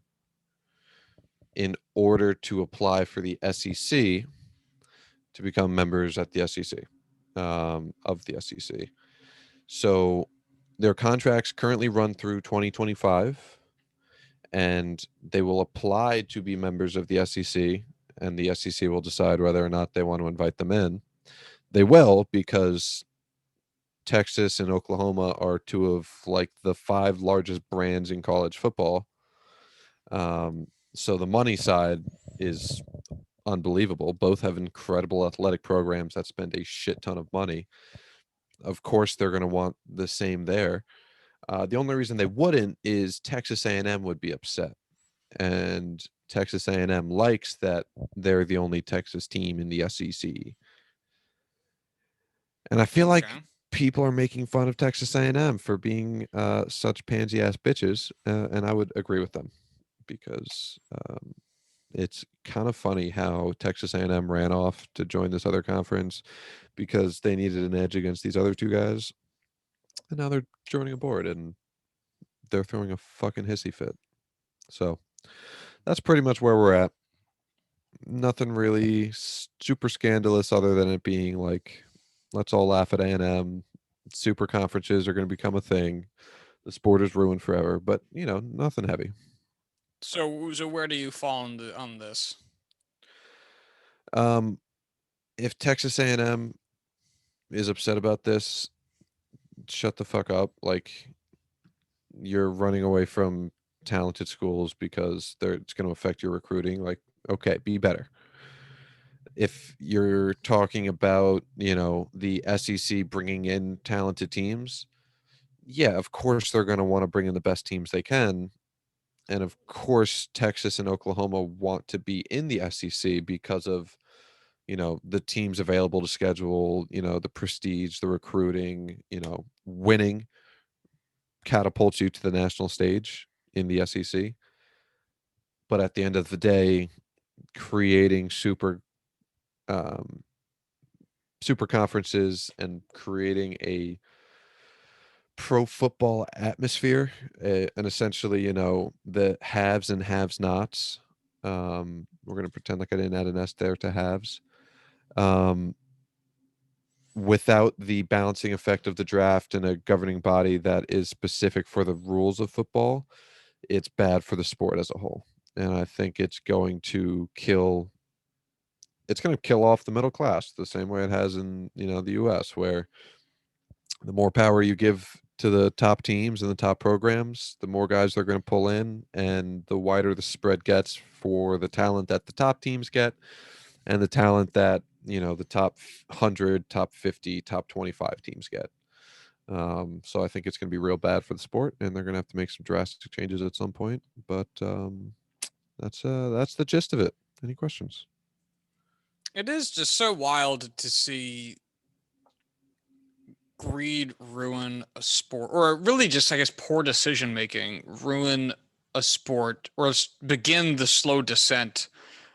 in order to apply for the SEC to become members at the SEC, of the SEC. So their contracts currently run through 2025, and they will apply to be members of the SEC, and the SEC will decide whether or not they want to invite them in. They will, because Texas and Oklahoma are two of like the 5 largest brands in college football. So the money side is unbelievable. Both have incredible athletic programs that spend a shit ton of money. Of course, they're going to want the same there. The only reason they wouldn't is Texas A&M would be upset, and Texas A&M likes that they're the only Texas team in the SEC. And I feel like people are making fun of Texas A&M for being such pansy-ass bitches, and I would agree with them, because it's kind of funny how Texas A&M ran off to join this other conference because they needed an edge against these other two guys, and now they're joining aboard, and they're throwing a fucking hissy fit. So that's pretty much where we're at. Nothing really super scandalous other than it being like, let's all laugh at A&M. Super conferences are going to become a thing. The sport is ruined forever, but nothing heavy. So where do you fall on this? If Texas A&M is upset about this, shut the fuck up. Like, you're running away from talented schools because it's going to affect your recruiting. Like, okay, be better. If you're talking about, the SEC bringing in talented teams, yeah, of course they're going to want to bring in the best teams they can. And of course, Texas and Oklahoma want to be in the SEC because of, the teams available to schedule, the prestige, the recruiting, winning catapults you to the national stage in the SEC. But at the end of the day, creating super conferences and creating a pro football atmosphere, and essentially, the haves and haves nots. We're going to pretend like I didn't add an S there to haves. Without the balancing effect of the draft and a governing body that is specific for the rules of football, it's bad for the sport as a whole. And I think it's going to kill off the middle class the same way it has in, the US, where the more power you give to the top teams and the top programs, the more guys they're going to pull in, and the wider the spread gets for the talent that the top teams get and the talent that, the top 100, top 50, top 25 teams get. So I think it's going to be real bad for the sport, and they're going to have to make some drastic changes at some point. But that's the gist of it. Any questions? It is just so wild to see greed ruin a sport, or really just, I guess, poor decision making ruin a sport, or begin the slow descent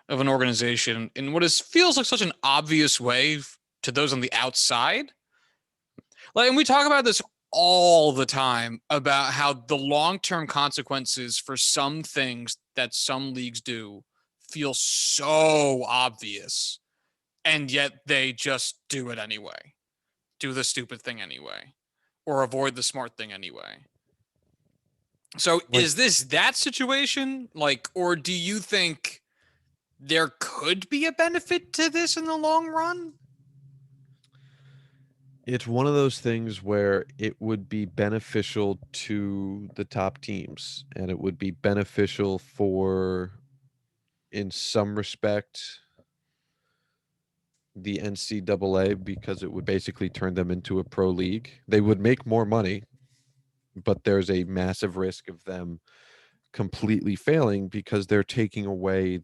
of an organization in what feels like such an obvious way to those on the outside. Like, and we talk about this all the time about how the long-term consequences for some things that some leagues do feel so obvious, and yet they just do it anyway. Do the stupid thing anyway, or avoid the smart thing anyway. So Like, is this that situation? Like, or do you think there could be a benefit to this in the long run? it's one of those things where it would be beneficial to the top teams, and it would be beneficial for, in some respect, the NCAA, because it would basically turn them into a pro league. They would make more money, but there's a massive risk of them completely failing because they're taking away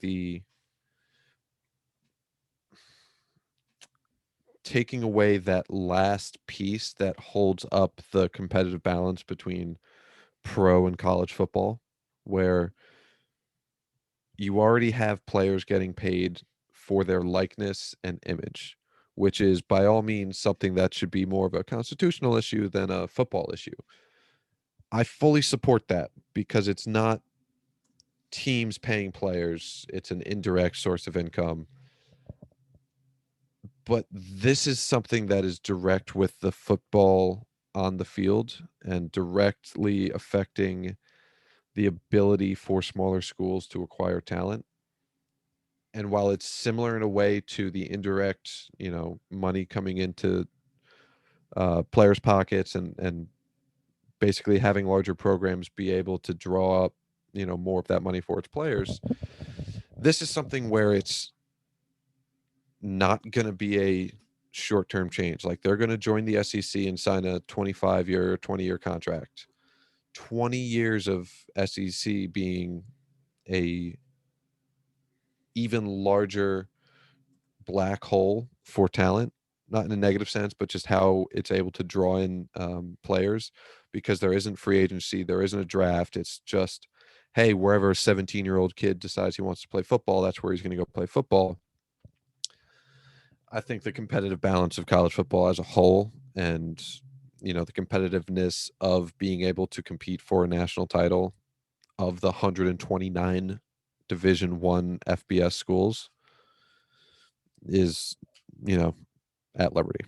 that last piece that holds up the competitive balance between pro and college football, where you already have players getting paid for their likeness and image, which is by all means something that should be more of a constitutional issue than a football issue. I fully support that because it's not teams paying players, it's an indirect source of income. But this is something that is direct with the football on the field and directly affecting the ability for smaller schools to acquire talent. And while it's similar in a way to the indirect, money coming into players' pockets and basically having larger programs be able to draw up, more of that money for its players, this is something where it's not going to be a short-term change. Like, they're going to join the SEC and sign a 25-year, 20-year contract. 20 years of SEC being a even larger black hole for talent, not in a negative sense, but just how it's able to draw in players, because there isn't free agency, there isn't a draft. It's just, hey, wherever a 17-year-old kid decides he wants to play football, that's where he's going to go play football. I think the competitive balance of college football as a whole, and the competitiveness of being able to compete for a national title of the 129 Division One FBS schools is, at liberty.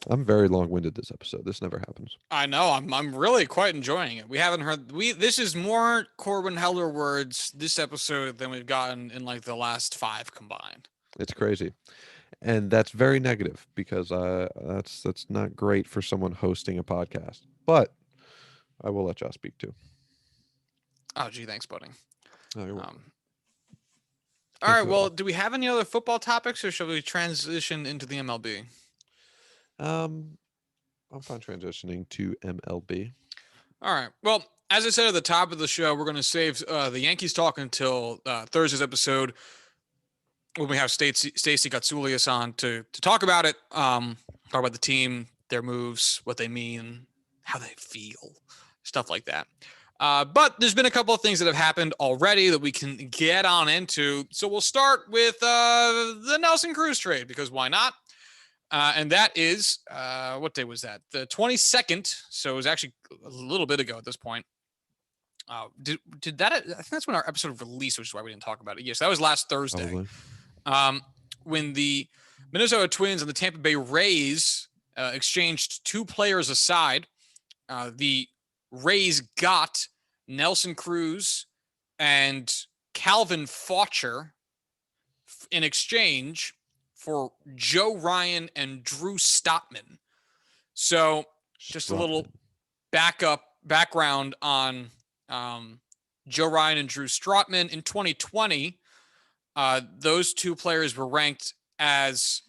I'm very long-winded this episode. This never happens. I know. I'm really quite enjoying it. We haven't heard this is more Corwin Heller words this episode than we've gotten in like the last 5 combined. It's crazy. And that's very negative because that's not great for someone hosting a podcast. But I will let Josh speak too. Oh, gee, thanks, buddy. Oh, you're welcome. All right. Well, do we have any other football topics, or shall we transition into the MLB? I'm fine transitioning to MLB. All right. Well, as I said at the top of the show, we're going to save the Yankees talk until Thursday's episode when we have Stacey Gotsulias on to talk about it, talk about the team, their moves, what they mean, how they feel, stuff like that. But there's been a couple of things that have happened already that we can get on into. So we'll start with the Nelson Cruz trade, because why not? And that is, what day was that? The 22nd. So it was actually a little bit ago at this point. Did that? I think that's when our episode released, which is why we didn't talk about it. Yes, that was last Thursday. When the Minnesota Twins and the Tampa Bay Rays exchanged 2 players aside. The Rays got Nelson Cruz and Calvin Faucher in exchange for Joe Ryan and Drew Stottman. So just a little background on Joe Ryan and Drew Stottman. In 2020, those 2 players were ranked as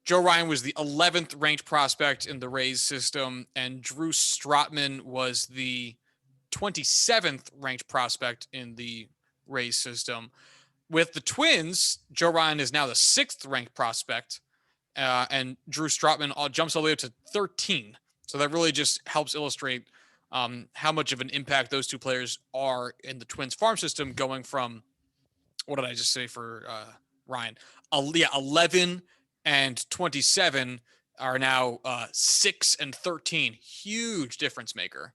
Joe Ryan was the 11th ranked prospect in the Rays system, and Drew Stottman was the 27th ranked prospect in the Rays system. With the Twins, Joe Ryan is now the 6th ranked prospect, and Drew Stottman jumps all the way up to 13. So that really just helps illustrate how much of an impact those 2 players are in the Twins farm system, going from, what did I just say for Ryan. Yeah, 11 and 27 are now 6 and 13. Huge difference maker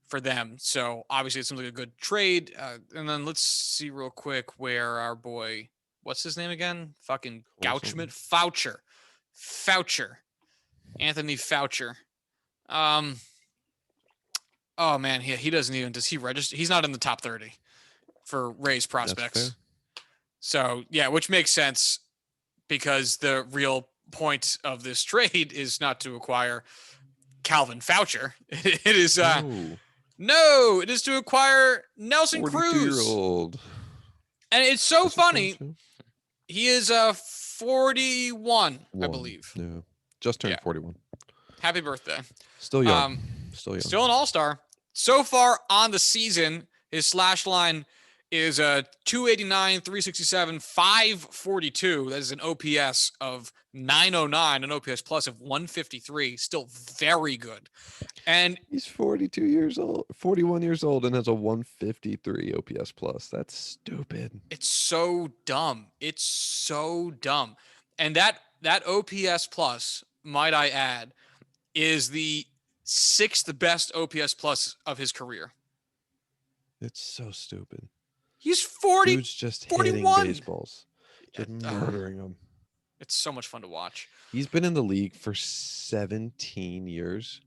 for them. So obviously it seems like a good trade. And then let's see real quick where our boy, what's his name again? Fucking Gouchman? Foucher. Anthony Foucher. Oh man, he doesn't even, does he register? He's not in the top 30 for Rays prospects. So yeah, which makes sense because the real point of this trade is not to acquire Calvin Foucher. It is no, it is to acquire Nelson Cruz. 42-year-old. And it's so funny. He is 41, I believe. Yeah. Just turned 41. Happy birthday. Still young. Still an all-star. So far on the season, his slash line is 289, 367, 542. That is an OPS of 909, an OPS plus of 153. Still very good. And he's 42 years old, 41 years old, and has a 153 OPS plus. That's stupid. It's so dumb. It's so dumb. And that OPS plus, might I add, is the 6th best OPS plus of his career. It's so stupid. He's 40. Dude's just 41. hitting baseballs, just murdering them. It's so much fun to watch. He's been in the league for 17 years.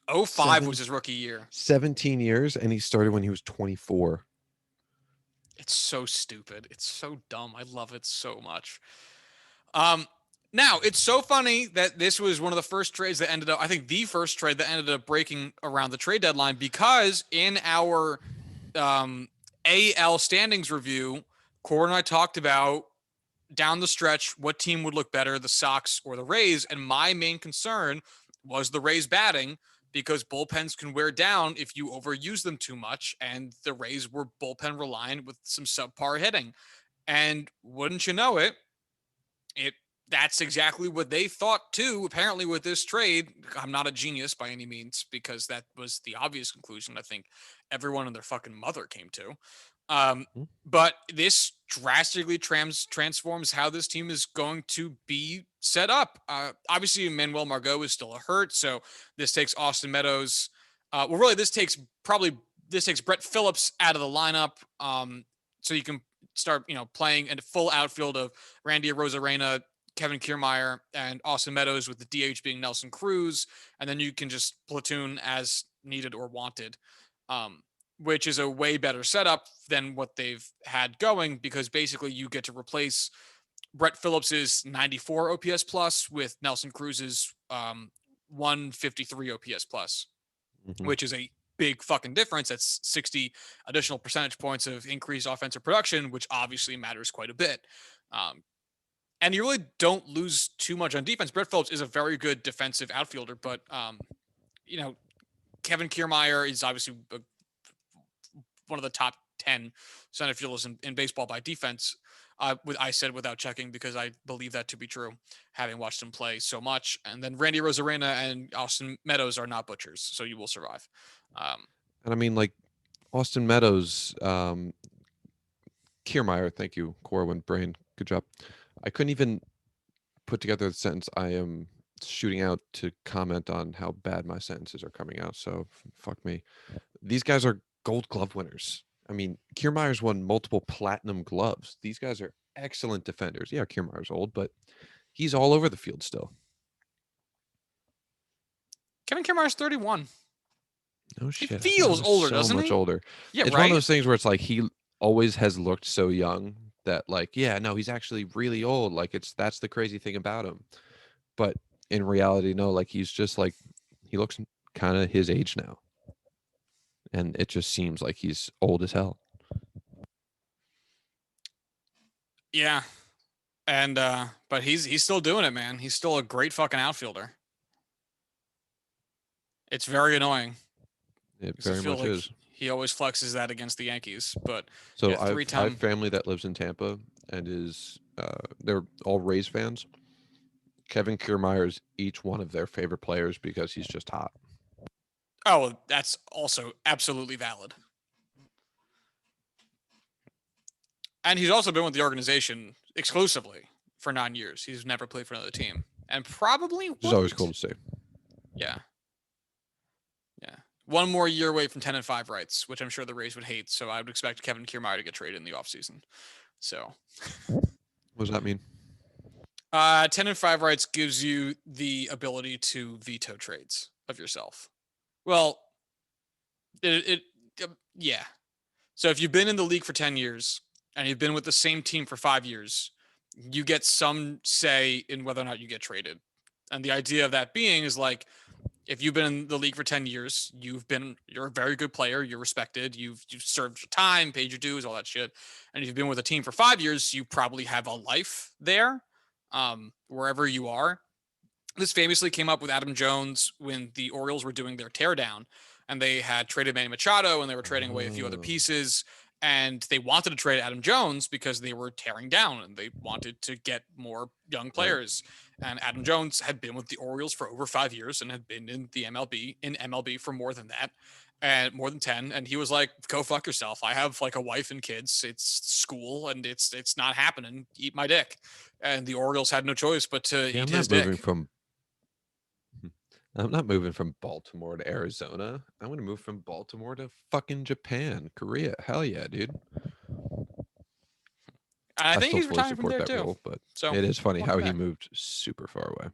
05 was his rookie year. 17 years, and he started when he was 24. It's so stupid. It's so dumb. I love it so much. Now, it's so funny that this was one of the first trades that ended up, I think the first trade that ended up breaking around the trade deadline, because in our AL standings review, Corwin and I talked about down the stretch what team would look better, the Sox or the Rays, and my main concern was the Rays batting, because bullpens can wear down if you overuse them too much, and the Rays were bullpen reliant with some subpar hitting. And wouldn't you know it, that's exactly what they thought too, apparently, with this trade. I'm not a genius by any means, because that was the obvious conclusion I think everyone and their fucking mother came to. But this drastically transforms how this team is going to be set up. Obviously, Manuel Margot is still a hurt, so this takes Austin Meadows. This takes Brett Phillips out of the lineup, so you can start, playing in a full outfield of Randy Arozarena, Kevin Kiermaier, and Austin Meadows, with the DH being Nelson Cruz, and then you can just platoon as needed or wanted, which is a way better setup than what they've had going, because basically you get to replace Brett Phillips's 94 OPS plus with Nelson Cruz's 153 OPS plus, which is a big fucking difference. That's 60 additional percentage points of increased offensive production, which obviously matters quite a bit. And you really don't lose too much on defense. Brett Phillips is a very good defensive outfielder, but Kevin Kiermaier is obviously one of the top 10 center fielders in baseball by defense. I said without checking, because I believe that to be true, having watched him play so much. And then Randy Arozarena and Austin Meadows are not butchers, so you will survive. And I mean, like, Austin Meadows, Kiermaier, thank you, Corwin, brain, good job. I couldn't even put together the sentence I am shooting out to comment on how bad my sentences are coming out, so fuck me. These guys are Gold Glove winners. I mean, Kiermaier's won multiple platinum gloves. These guys are excellent defenders. Yeah, Kiermaier's old, but he's all over the field still. Kevin Kiermaier's 31. No shit. He feels older, doesn't he? So much older. Yeah, it's right? one of those things where it's like he always has looked so young that, like, yeah, no, he's actually really old. Like, that's the crazy thing about him. But in reality, no, like, he's just like, he looks kind of his age now. And it just seems like he's old as hell. Yeah. And but he's still doing it, man. He's still a great fucking outfielder. It's very annoying. It very much is. He always flexes that against the Yankees, but so I have family that lives in Tampa and is they're all Rays fans. Kevin Kiermaier is each one of their favorite players because he's just hot. Oh, that's also absolutely valid. And he's also been with the organization exclusively for 9 years. He's never played for another team, and probably Which is always cool to see. Yeah. Yeah. One more year away from 10-5 rights, which I'm sure the Rays would hate. So I would expect Kevin Kiermaier to get traded in the offseason. So what does that mean? 10-5 rights gives you the ability to veto trades of yourself. Well, yeah. So if you've been in the league for 10 years and you've been with the same team for 5 years, you get some say in whether or not you get traded. And the idea of that being is like, if you've been in the league for 10 years, you're a very good player, you're respected, you've served your time, paid your dues, all that shit. And if you've been with a team for 5 years, you probably have a life there, wherever you are. This famously came up with Adam Jones when the Orioles were doing their teardown, and they had traded Manny Machado and they were trading away a few other pieces. And they wanted to trade Adam Jones because they were tearing down and they wanted to get more young players. Right. And Adam Jones had been with the Orioles for over 5 years and had been in the MLB for more than that, and more than 10. And he was like, go fuck yourself. I have like a wife and kids. It's school and it's not happening. Eat my dick. And the Orioles had no choice but to eat his dick. I'm not moving from Baltimore to Arizona. I'm going to move from Baltimore to fucking Japan, Korea. Hell yeah, dude. I think he's retiring from there too. But so it is funny how he moved super far away.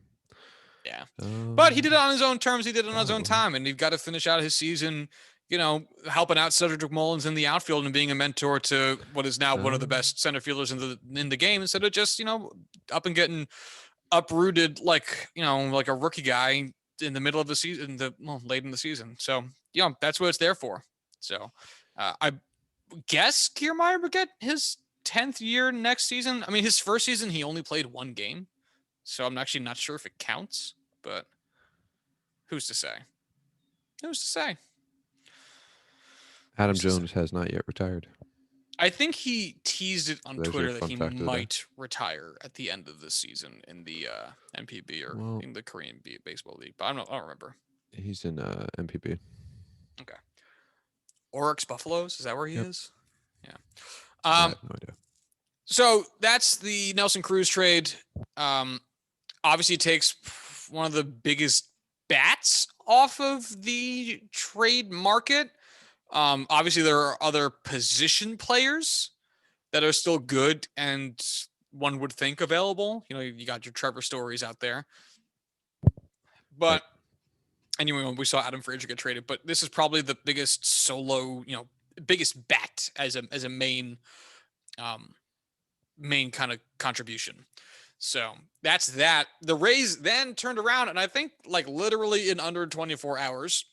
Yeah. But he did it on his own terms. He did it on his own time. And he's got to finish out his season, helping out Cedric Mullins in the outfield and being a mentor to what is now one of the best center fielders in the game, instead of just, up and getting uprooted like a rookie guy in the middle of the season, late in the season. So, that's what it's there for. So I guess Kiermaier would get his 10th year next season. I mean, his first season, he only played 1 game. So I'm actually not sure if it counts, but who's to say? Who's to say? Adam Jones has not yet retired. I think he teased it on Twitter that he might retire at the end of the season in the NPB or in the Korean Baseball League, but I don't remember. He's in NPB. Okay. Oryx Buffaloes, is that where he is? Yeah. I have no idea. So that's the Nelson Cruz trade. Obviously, it takes one of the biggest bats off of the trade market. Obviously, there are other position players that are still good and one would think available. You got your Trevor Stories out there. But anyway, we saw Adam Frazier get traded, but this is probably the biggest solo, biggest bat as a main kind of contribution. So that's that. The Rays then turned around and I think like literally in under 24 hours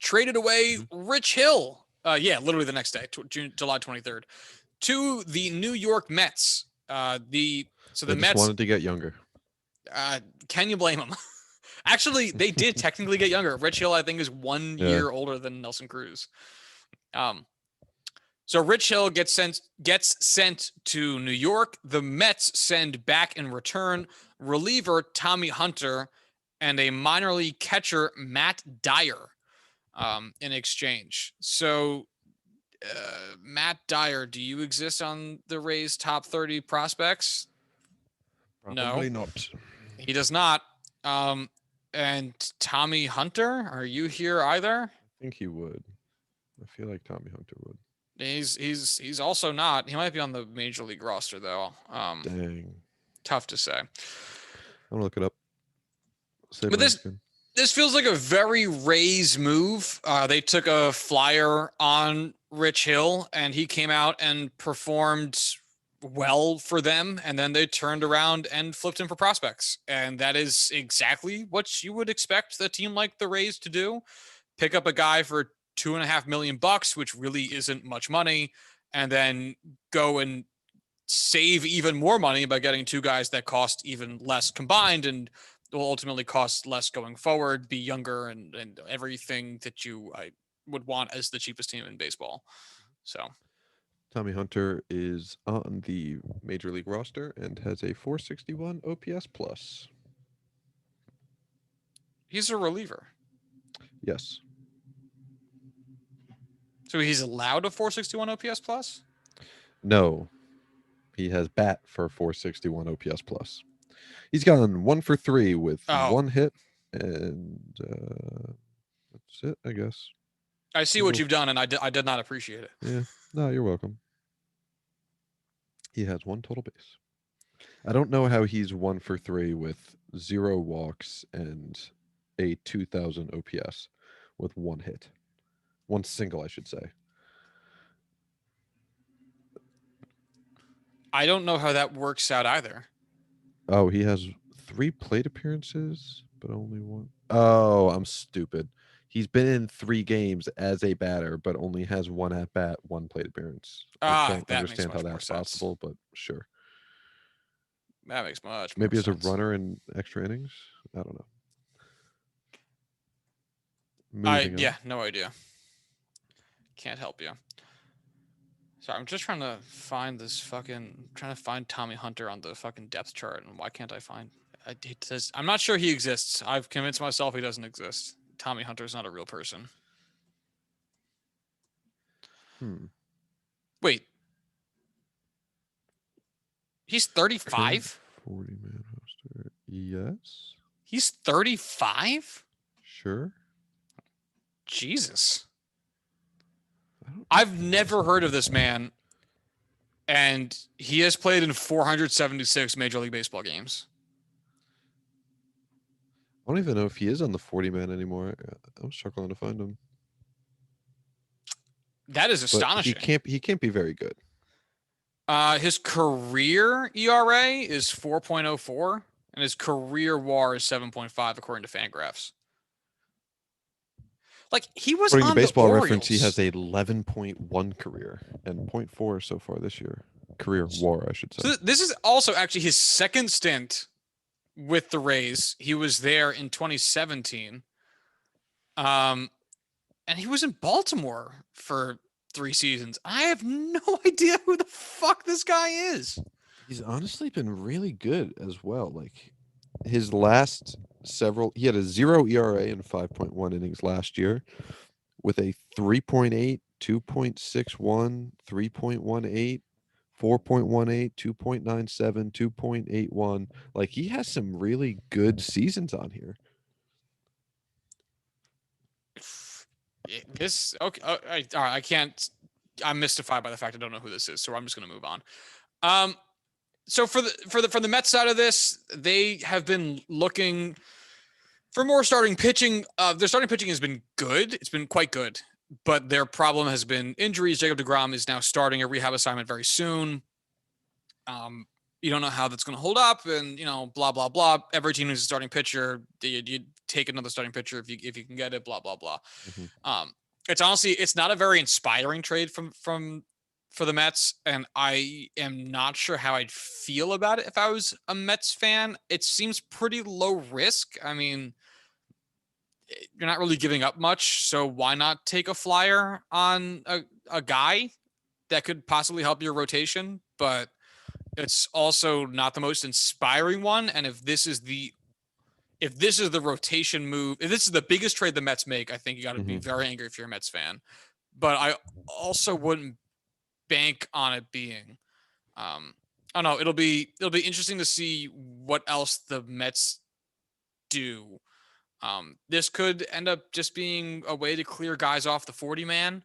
traded away Rich Hill. Literally the next day, July 23rd, to the New York Mets. They Mets wanted to get younger. Can you blame them? Actually, they did technically get younger. Rich Hill, I think, is 1 year older than Nelson Cruz. So Rich Hill gets sent to New York. The Mets send back in return reliever Tommy Hunter and a minor league catcher Matt Dyer in exchange. So Matt Dyer, do you exist on the Rays' top 30 prospects? Probably not. He does not. And Tommy Hunter, are you here either? I think he would. I feel like Tommy Hunter would. He's also not. He might be on the major league roster though. Dang. Tough to say. I'm gonna look it up. But this feels like a very Rays move. They took a flyer on Rich Hill and he came out and performed well for them, and then they turned around and flipped him for prospects. And that is exactly what you would expect a team like the Rays to do. Pick up a guy for $2.5 million, which really isn't much money, and then go and save even more money by getting 2 guys that cost even less combined and will ultimately cost less going forward, be younger, and everything that I would want as the cheapest team in baseball. So Tommy Hunter is on the major league roster and has a 461 OPS plus. He's a reliever. Yes. So he's allowed a 461 OPS plus? No, He has bat for 461 OPS plus. He's gone 1 for 3 with Oh, 1 hit, and that's it, I guess. I see what you've done, and I did not appreciate it. Yeah. No, you're welcome. He has 1 total base. I don't know how he's 1 for 3 with 0 walks and a 2000 OPS with 1 hit. 1 single, I should say. I don't know how that works out either. Oh, he has 3 plate appearances, but only 1. Oh, I'm stupid. He's been in 3 games as a batter, but only has 1 at bat, 1 plate appearance. I don't That makes understand how much more that's sense. possible, but sure. That makes much more Maybe as a sense. runner in extra innings. I don't know. Yeah, no idea. Can't help you. Sorry, I'm just trying to find trying to find Tommy Hunter on the fucking depth chart, and why can't I find? It says I'm not sure he exists. I've convinced myself he doesn't exist. Tommy Hunter is not a real person. Wait, he's 35. 40-man roster. Yes. He's 35. Sure. Jesus. I've never heard of this man, and he has played in 476 Major League Baseball games. I don't even know if he is on the 40-man anymore. I'm struggling to find him. That is astonishing. But he can't be very good. His career ERA is 4.04, and his career WAR is 7.5, according to Fangraphs. Like, he was According on to Baseball the Reference, he Orioles. has a 11.1 career and 0.4 so far this year. Career WAR, I should say. So this is also actually his second stint with the Rays. He was there in 2017. And he was in Baltimore for 3 seasons. I have no idea who the fuck this guy is. He's honestly been really good as well. Like his last he had a 0 ERA in 5.1 innings last year with a 3.8, 2.61, 3.18, 4.18, 2.97, 2.81. Like he has some really good seasons on here. This okay? All right, I can't. I'm mystified by the fact I don't know who this is, so I'm just going to move on. So from the Mets side of this, they have been looking for more starting pitching. Their starting pitching has been good. It's been quite good, but their problem has been injuries. Jacob deGrom is now starting a rehab assignment very soon. You don't know how that's going to hold up, and blah blah blah. Every team needs a starting pitcher. You take another starting pitcher if you can get it. Blah blah blah. Mm-hmm. It's not a very inspiring trade for the Mets, and I am not sure how I'd feel about it if I was a Mets fan. It seems pretty low risk. I mean, you're not really giving up much, so why not take a flyer on a guy that could possibly help your rotation? But it's also not the most inspiring one. And if this is the rotation move, if this is the biggest trade the Mets make, I think you got to be very angry if you're a Mets fan. But I also wouldn't bank on it being. I don't know. It'll be interesting to see what else the Mets do. This could end up just being a way to clear guys off the 40-man.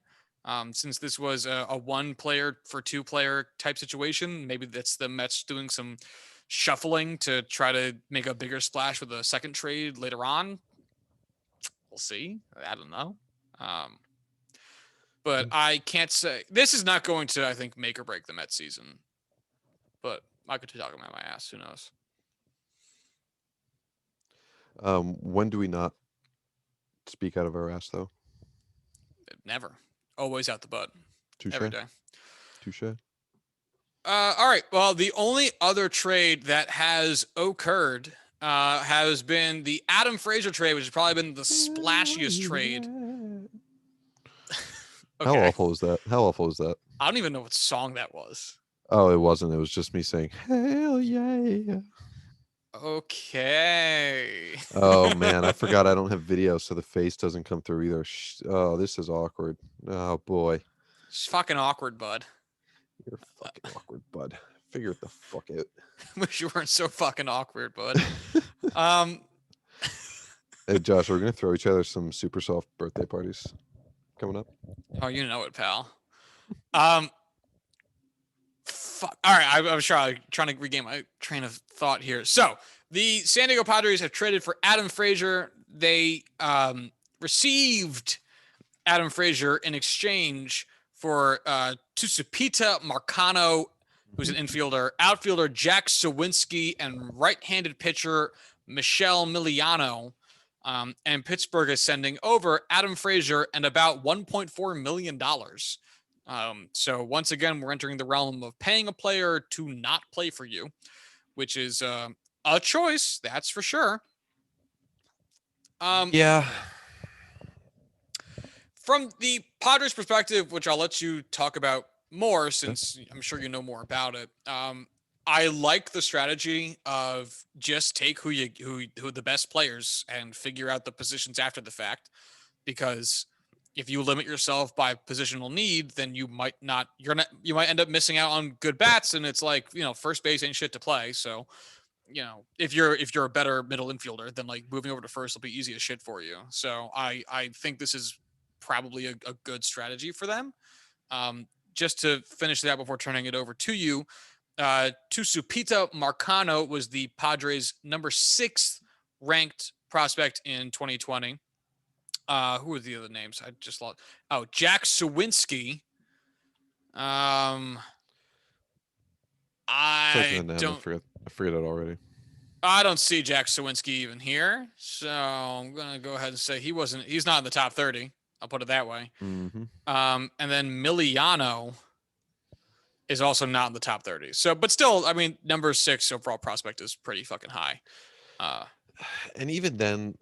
Since this was a 1 player for 2 player type situation, maybe that's the Mets doing some shuffling to try to make a bigger splash with a second trade later on. We'll see. I don't know. But I can't say this is not going to, I think, make or break the Mets season. But I could be talking about my ass. Who knows? When do we not speak out of our ass, though? Never. Always out the butt. Touché. Every day. Touché. All right. Well, the only other trade that has occurred has been the Adam Frazier trade, which has probably been the splashiest trade. Okay. How awful is that? I don't even know what song that was. Oh, it wasn't. It was just me saying, hell yeah. Okay. Oh, man. I forgot I don't have video, so the face doesn't come through either. Oh, this is awkward. Oh, boy. It's fucking awkward, bud. You're fucking awkward, bud. Figure it the fuck Wish you weren't so fucking awkward, bud. out. Um, Hey, Josh, we're gonna throw each other some super soft birthday parties coming up. oh, you know it, pal. Um, fuck. All right, I was trying to regain my train of thought here. So the San Diego Padres have traded for Adam Frazier. They received Adam Frazier in exchange for Tusupita Marcano, who's an infielder, outfielder Jack Sawinski, and right-handed pitcher Michelle Miliano. And Pittsburgh is sending over Adam Frazier and about $1.4 million. So once again, we're entering the realm of paying a player to not play for you, which is a choice, that's for sure. Yeah. From the Padres' perspective, which I'll let you talk about more since I'm sure you know more about it. I like the strategy of just take who the best players and figure out the positions after the fact, because if you limit yourself by positional need, then you might end up missing out on good bats, and it's like, first base ain't shit to play. So, if you're a better middle infielder, then like moving over to first will be easy as shit for you. So I think this is probably a good strategy for them. Just to finish that before turning it over to you, Tusupita Marcano was the Padres' number 6 ranked prospect in 2020. Who are the other names? I just lost. Oh, Jack Sawinski. I don't. I forget it already. I don't see Jack Sawinski even here, so I'm gonna go ahead and say he's not in the top 30. I'll put it that way. Mm-hmm. And then Miliano is also not in the top 30. So, but still, I mean, number 6 overall prospect is pretty fucking high. And even then,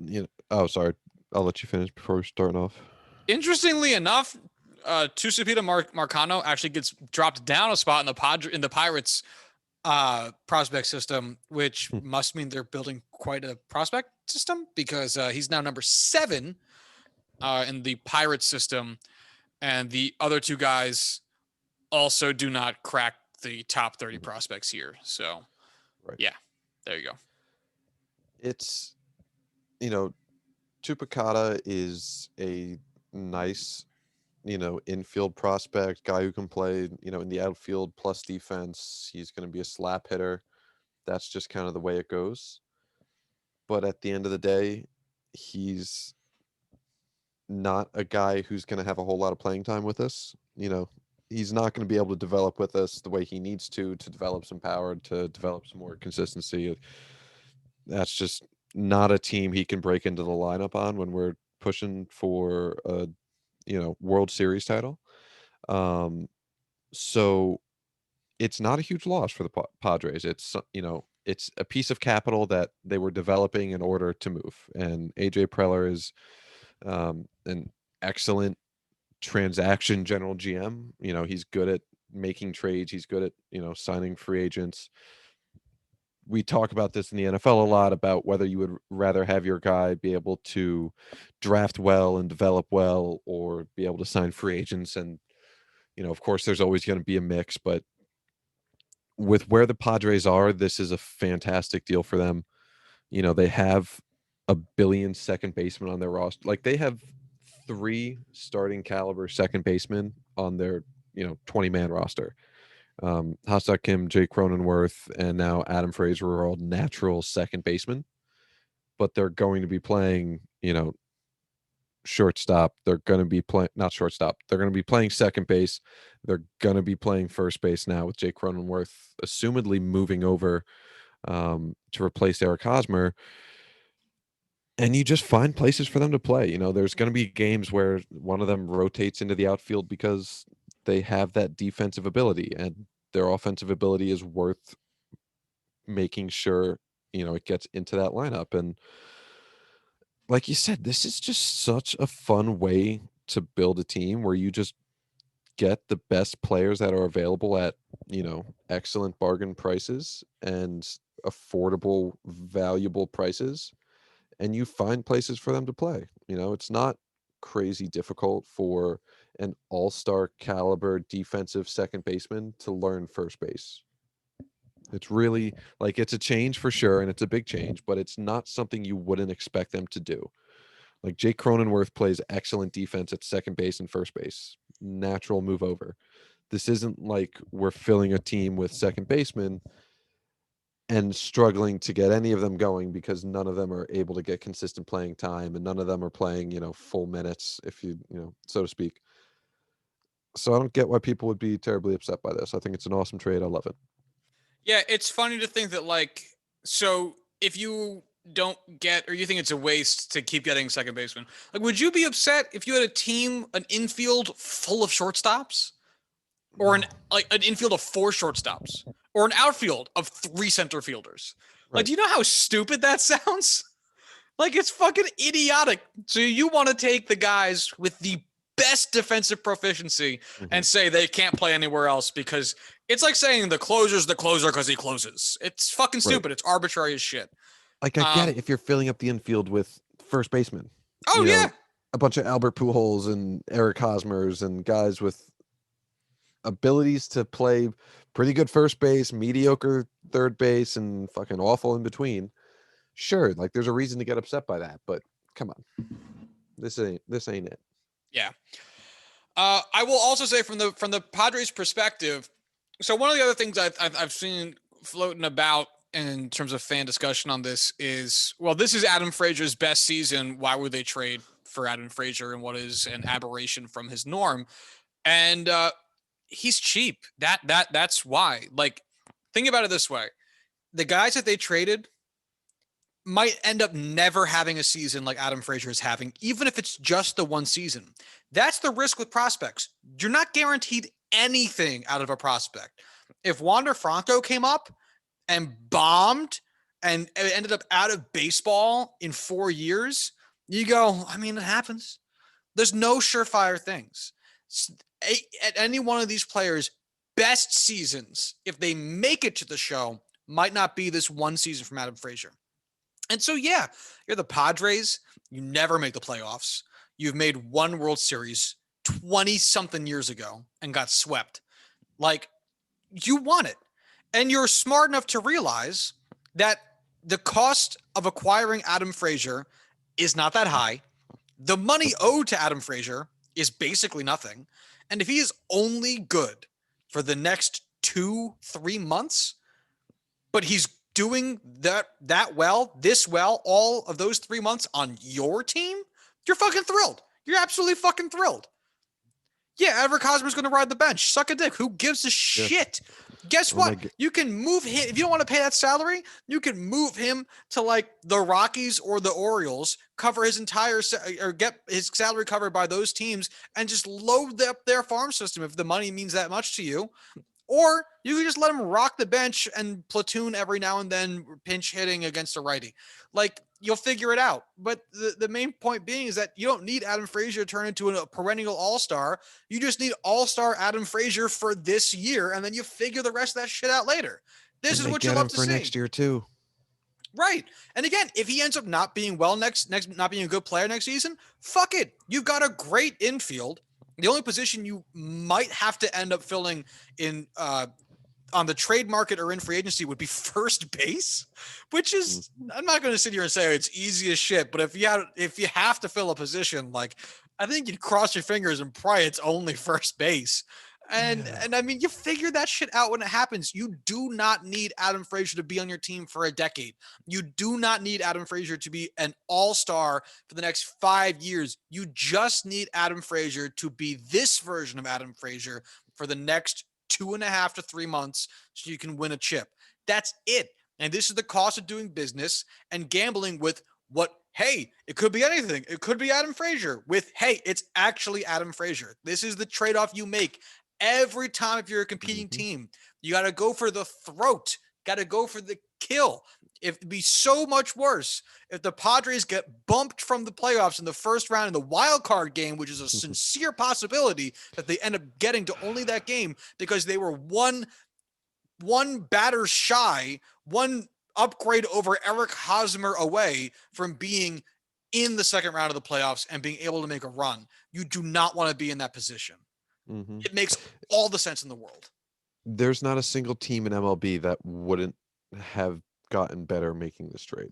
oh, sorry. I'll let you finish before we start off. Interestingly enough, Tusupita Marcano actually gets dropped down a spot in the Pirates prospect system, which must mean they're building quite a prospect system, because he's now number 7 in the Pirates system, and the other 2 guys also do not crack the top 30 prospects here. So, right. Yeah, there you go. It's, Tupacata is a nice, infield prospect, guy who can play, in the outfield plus defense. He's going to be a slap hitter. That's just kind of the way it goes. But at the end of the day, he's not a guy who's going to have a whole lot of playing time with us. He's not going to be able to develop with us the way he needs to develop some power, to develop some more consistency. That's just not a team he can break into the lineup on when we're pushing for a, World Series title. So it's not a huge loss for the Padres. It's, it's a piece of capital that they were developing in order to move. And AJ Preller is an excellent transaction general GM. He's good at making trades. He's good at, signing free agents. We talk about this in the NFL a lot, about whether you would rather have your guy be able to draft well and develop well, or be able to sign free agents. And, of course, there's always going to be a mix, but with where the Padres are, this is a fantastic deal for them. They have a billion second baseman on their roster. Like, they have 3 starting caliber second basemen on their, 20-man roster. Ha-Seong Kim, Jake Cronenworth, and now Adam Frazier are all natural second basemen, but they're going to be playing, shortstop. They're going to be playing, not shortstop. They're going to be playing second base. They're going to be playing first base now, with Jake Cronenworth assumedly moving over to replace Eric Hosmer. And you just find places for them to play. There's going to be games where one of them rotates into the outfield because they have that defensive ability, and their offensive ability is worth making sure, it gets into that lineup. And like you said, this is just such a fun way to build a team, where you just get the best players that are available at, excellent bargain prices and affordable, valuable prices. And you find places for them to play. It's not crazy difficult for an all-star caliber defensive second baseman to learn first base. It's really like it's a change for sure, and it's a big change, but it's not something you wouldn't expect them to do. Like Jake Cronenworth plays excellent defense at second base and first base. Natural move over. This isn't like we're filling a team with second basemen and struggling to get any of them going because none of them are able to get consistent playing time and none of them are playing, full minutes, if so to speak. So I don't get why people would be terribly upset by this. I think it's an awesome trade. I love it. Yeah, it's funny to think that so if you don't get or you think it's a waste to keep getting second baseman, would you be upset if you had a team, an infield full of shortstops? Or an infield of 4 shortstops, or an outfield of 3 center fielders. Right. Do you know how stupid that sounds? It's fucking idiotic. So you want to take the guys with the best defensive proficiency and say they can't play anywhere else because it's like saying the closer's the closer because he closes. It's fucking stupid. Right. It's arbitrary as shit. I get it if you're filling up the infield with first basemen. Oh, yeah. A bunch of Albert Pujols and Eric Hosmers and guys with abilities to play pretty good first base, mediocre third base, and fucking awful in between. Sure, there's a reason to get upset by that, but come on, this ain't it. Yeah. I will also say from the Padres' perspective. So one of the other things I've seen floating about in terms of fan discussion on this is, well, this is Adam Frazier's best season. Why would they trade for Adam Frazier and what is an aberration from his norm? And he's cheap. That's why. Think about it this way. The guys that they traded might end up never having a season like Adam Frazier is having, even if it's just the one season. That's the risk with prospects. You're not guaranteed anything out of a prospect. If Wander Franco came up and bombed and ended up out of baseball in 4 years, you go, it happens. There's no surefire things. At any one of these players' best seasons, if they make it to the show, might not be this one season from Adam Frazier. And so, yeah, you're the Padres. You never make the playoffs. You've made one World Series 20-something years ago and got swept. You want it. And you're smart enough to realize that the cost of acquiring Adam Frazier is not that high. The money owed to Adam Frazier is basically nothing. And if he is only good for the next 2-3 months, but he's doing that well, this well, all of those 3 months on your team, you're fucking thrilled. You're absolutely fucking thrilled. Yeah, Everett Hosmer's going to ride the bench. Suck a dick. Who gives a shit? Guess what? You can move him. If you don't want to pay that salary, you can move him to the Rockies or the Orioles, cover his entire or get his salary covered by those teams and just load up their farm system if the money means that much to you. Or you can just let him rock the bench and platoon every now and then, pinch hitting against a righty. You'll figure it out. But the main point being is that you don't need Adam Frazier to turn into a perennial all-star. You just need all-star Adam Frazier for this year, and then you figure the rest of that shit out later. This is what you love to see. For next year too. Right. And again, if he ends up not being well not being a good player next season, fuck it. You've got a great infield. The only position you might have to end up filling in on the trade market or in free agency would be first base, which is, I'm not going to sit here and say it's easy as shit, but if you have to fill a position, I think you'd cross your fingers and pray it's only first base. And you figure that shit out when it happens. You do not need Adam Frazier to be on your team for a decade. You do not need Adam Frazier to be an all-star for the next 5 years. You just need Adam Frazier to be this version of Adam Frazier for the next 2.5 to 3 months so you can win a chip. That's it. And this is the cost of doing business and gambling with hey, it could be anything. It could be Adam Frazier with, hey, it's actually Adam Frazier. This is the trade-off you make. Every time if you're a competing team, you got to go for the throat, got to go for the kill. It'd be so much worse if the Padres get bumped from the playoffs in the first round in the wild card game, which is a sincere possibility that they end up getting to only that game because they were one batter shy, one upgrade over Eric Hosmer away from being in the second round of the playoffs and being able to make a run. You do not want to be in that position. It makes all the sense in the world. there's not a single team in MLB that wouldn't have gotten better making this trade.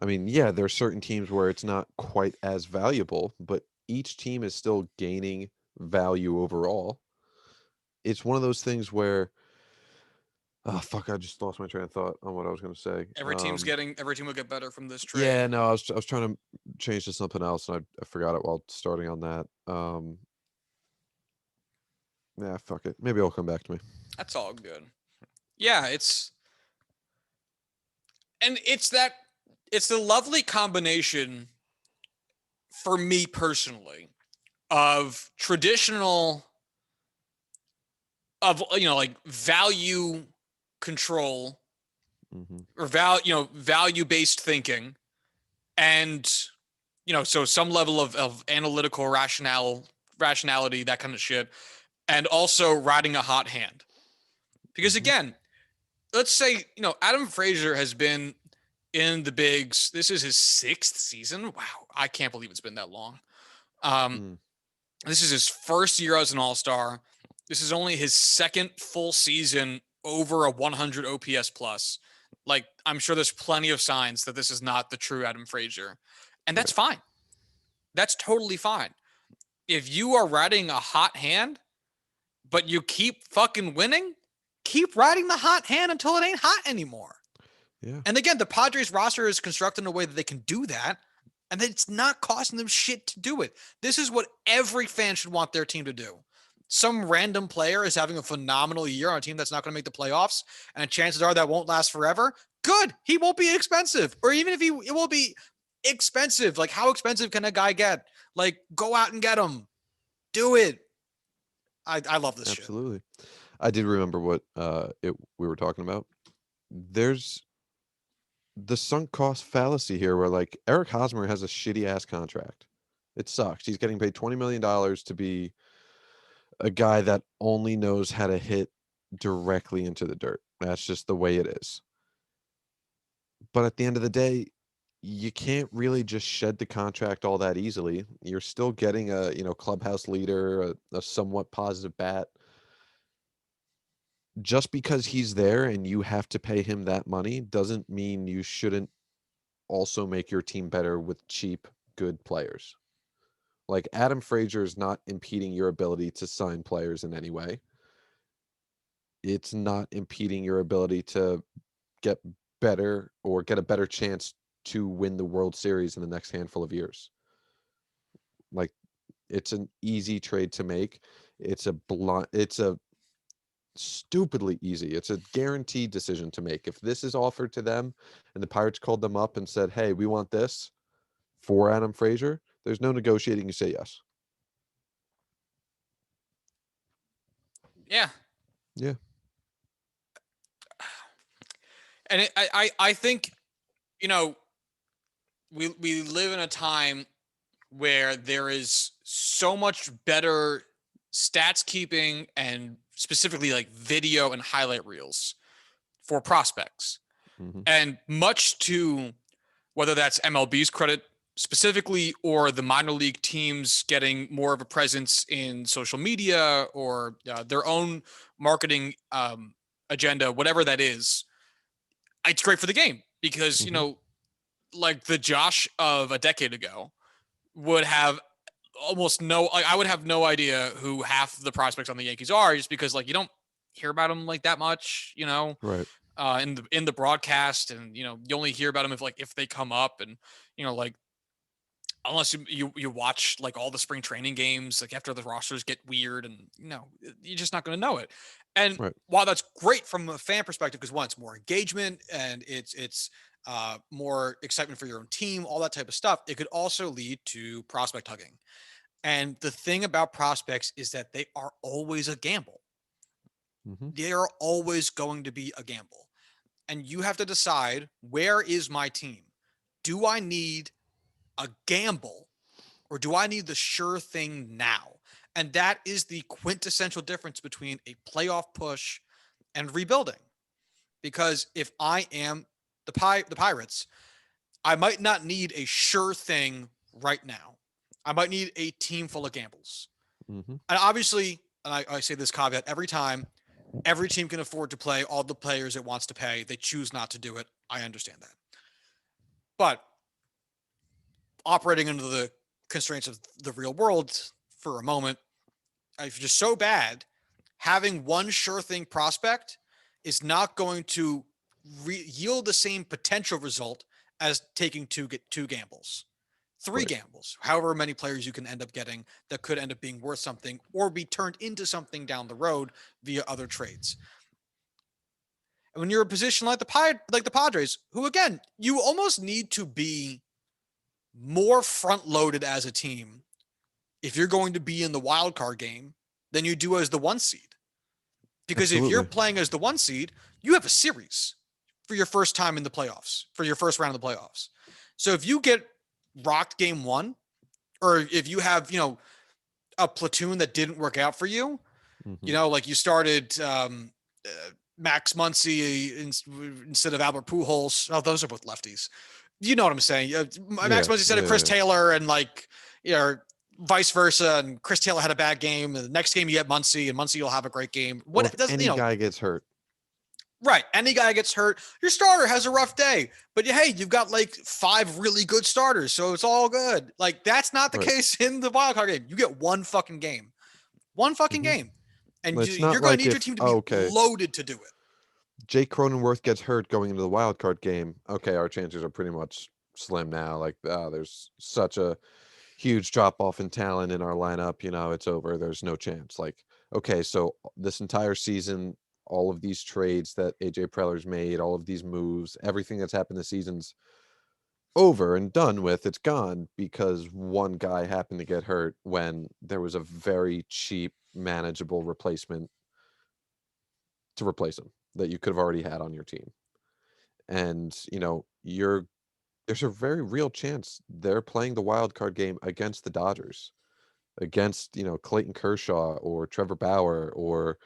I mean, yeah, there are certain teams where it's not quite as valuable, but each team is still gaining value overall. It's one of those things where, oh fuck, I just lost my train of thought on what I was going to say. Every team will get better from this trade. Yeah, no, I was trying to change to something else, and I forgot it while starting on that. Yeah, fuck it. Maybe it'll come back to me. That's all good. Yeah, it's the lovely combination for me personally of traditional of like value control or value based thinking, and so some level of analytical rationality, that kind of shit, and also riding a hot hand. Because again, let's say Adam Frazier has been in the bigs. This is his 6th season. Wow, I can't believe it's been that long. This is his first year as an all-star. This is only his 2nd full season over a 100 OPS plus. Like, I'm sure there's plenty of signs that this is not the true Adam Frazier. And that's fine. That's totally fine. If you are riding a hot hand, but you keep fucking winning, keep riding the hot hand until it ain't hot anymore. Yeah. And again, the Padres roster is constructed in a way that they can do that, and it's not costing them shit to do it. This is what every fan should want their team to do. Some random player is having a phenomenal year on a team that's not going to make the playoffs, and chances are that won't last forever. Good. He won't be expensive. Or even if it will be expensive. Like, how expensive can a guy get? Like, go out and get him. Do it. I love this shit. Absolutely. I did remember what we were talking about. There's the sunk cost fallacy here where, like, Eric Hosmer has a shitty ass contract. It sucks. He's getting paid $20 million to be a guy that only knows how to hit directly into the dirt. That's just the way it is. But at the end of the day, you can't really just shed the contract all that easily. You're still getting a, clubhouse leader, a somewhat positive bat. Just because he's there and you have to pay him that money doesn't mean you shouldn't also make your team better with cheap, good players. Like, Adam Frazier is not impeding your ability to sign players in any way. It's not impeding your ability to get better or get a better chance to win the World Series in the next handful of years. Like, it's an easy trade to make. It's a stupidly easy. It's a guaranteed decision to make. If this is offered to them and the Pirates called them up and said, "Hey, we want this for Adam Frazier," there's no negotiating. You say yes. Yeah. Yeah. And I think, we live in a time where there is so much better stats keeping and specifically like video and highlight reels for prospects. And much to whether that's MLB's credit specifically or the minor league teams getting more of a presence in social media or their own marketing agenda, whatever that is, it's great for the game because, like the Josh of a decade ago would have I would have no idea who half the prospects on the Yankees are, just because like you don't hear about them like that much, Right. in the broadcast, and you only hear about them if they come up, and like unless you watch like all the spring training games, like after the rosters get weird, and you're just not going to know it. And while that's great from a fan perspective, because one, it's more engagement and it's more excitement for your own team, all that type of stuff, it could also lead to prospect hugging. And the thing about prospects is that they are always a gamble. They are always going to be a gamble. And you have to decide, where is my team? Do I need a gamble or do I need the sure thing now? And that is the quintessential difference between a playoff push and rebuilding. Because if I am the Pirates, I might not need a sure thing right now. I might need a team full of gambles. And obviously, and I say this caveat every time, every team can afford to play all the players it wants to pay. They choose not to do it. I understand that. But operating under the constraints of the real world for a moment, if you're just so bad, having one sure thing prospect is not going to yield the same potential result as taking two gambles, three Right. gambles, however many players you can end up getting that could end up being worth something or be turned into something down the road via other trades. And when you're in a position like the Padres, who again, you almost need to be more front loaded as a team if you're going to be in the wild card game than you do as the 1 seed. Because if you're Absolutely. playing as the 1 seed, you have a series for your first time in the playoffs, for your first round of the playoffs. So if you get rocked game 1, or if you have, a platoon that didn't work out for you, Mhm. like you started Max Muncy instead of Albert Pujols. Oh, those are both lefties. You know what I'm saying? Max Muncy instead of Chris Taylor, and vice versa. And Chris Taylor had a bad game. And the next game you get Muncy, and Muncy will have a great game. Or What if does any guy gets hurt. Right. Any guy gets hurt, your starter has a rough day. But hey, you've got like 5 really good starters, so it's all good. Like, that's not the Right. case in the wild card game. You get one fucking game. One fucking Mhm. game. And It's not you're going to like need your if, team to be okay, loaded to do it. Jake Cronenworth gets hurt going into the wild card game. Okay, our chances are pretty much slim now. Like, there's such a huge drop off in talent in our lineup. It's over. There's no chance. Like, okay, so this entire season, all of these trades that AJ Preller's made, all of these moves, everything that's happened this season's over and done with. It's gone because one guy happened to get hurt when there was a very cheap, manageable replacement to replace him that you could have already had on your team. And, there's a very real chance they're playing the wild card game against the Dodgers, against, Clayton Kershaw or Trevor Bauer or,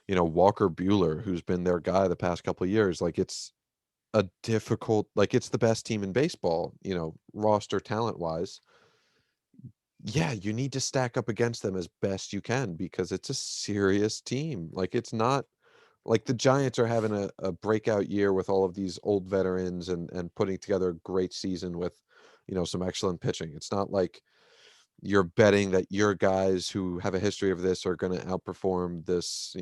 Walker Bueller, who's been their guy the past couple of years. Like, it's a difficult, like, it's the best team in baseball, roster talent wise. Yeah, you need to stack up against them as best you can because it's a serious team. Like, it's not like the Giants are having a breakout year with all of these old veterans and putting together a great season with, some excellent pitching. It's not like you're betting that your guys who have a history of this are going to outperform this,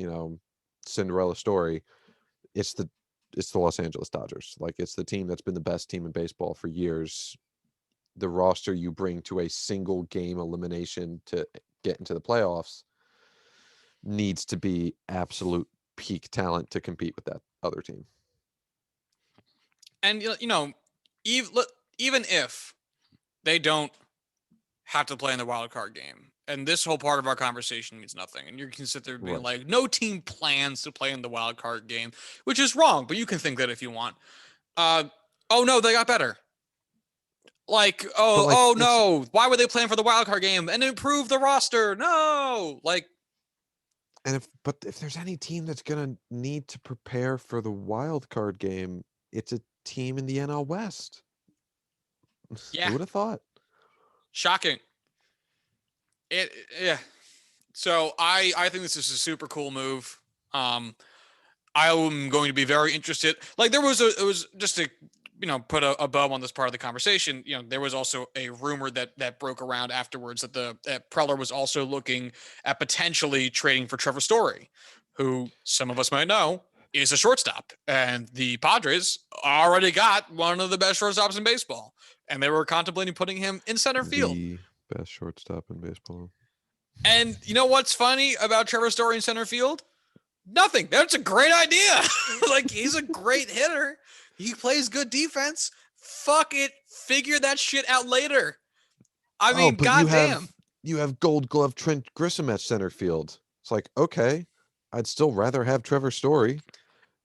Cinderella story. It's the it's the Los Angeles Dodgers. Like, it's the team that's been the best team in baseball for years. The roster you bring to a single game elimination to get into the playoffs needs to be absolute peak talent to compete with that other team. And even if they don't have to play in the wild card game, and this whole part of our conversation means nothing, and you can sit there being Right. like, no team plans to play in the wild card game, which is wrong, but you can think that if you want. Oh no, they got better. Like, But like oh it's no, why were they playing for the wild card game and improve the roster? No, like, and if there's any team that's gonna need to prepare for the wild card game, it's a team in the NL West. yeah, Who would have thought? shocking. Yeah. So I think this is a super cool move. I am going to be very interested. Like, it was just to put a bow on this part of the conversation. There was also a rumor that broke around afterwards that Preller was also looking at potentially trading for Trevor Story, who some of us might know is a shortstop, and the Padres already got one of the best shortstops in baseball, and they were contemplating putting him in center field. The best shortstop in baseball. And you know what's funny about Trevor Story in center field? Nothing. That's a great idea. Like, he's a great hitter. He plays good defense. Fuck it. Figure that shit out later. I mean, But goddamn. you have Gold Glove Trent Grisham at center field. It's like, okay, I'd still rather have Trevor Story.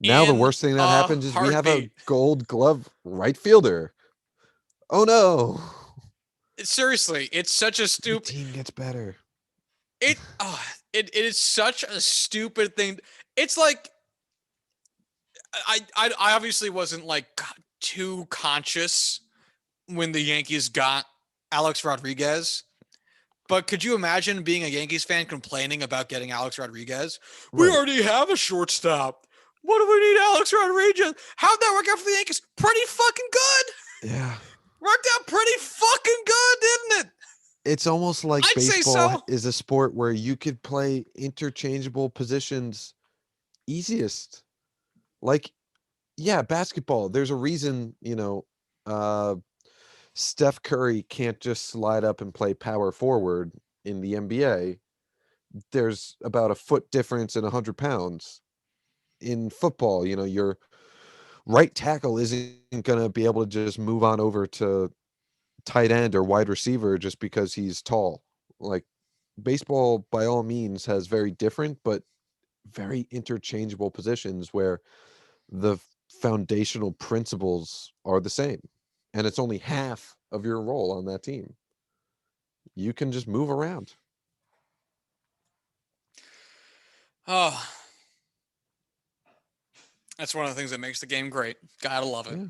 Now the In worst thing that a happens is we have a heartbeat. Gold Glove right fielder. Oh no. Seriously, it's such a The stupid. team gets better. It is such a stupid thing. It's like I obviously wasn't like too conscious when the Yankees got Alex Rodriguez, But could you imagine being a Yankees fan complaining about getting Alex Rodriguez? We Right. already have a shortstop. What do we need Alex Rodriguez? How'd that work out for the Yankees? Pretty fucking good. Yeah. Worked out pretty fucking good, didn't it? It's almost like I'd say baseball so. is a sport where you could play interchangeable positions easiest. Like, yeah, basketball. There's a reason, Steph Curry can't just slide up and play power forward in the NBA. There's about a foot difference and 100 pounds. In football, your right tackle isn't going to be able to just move on over to tight end or wide receiver just because he's tall. Like, baseball, by all means, has very different but very interchangeable positions where the foundational principles are the same. And it's only half of your role on that team. You can just move around. Oh, that's one of the things that makes the game great. Gotta love it. Yeah.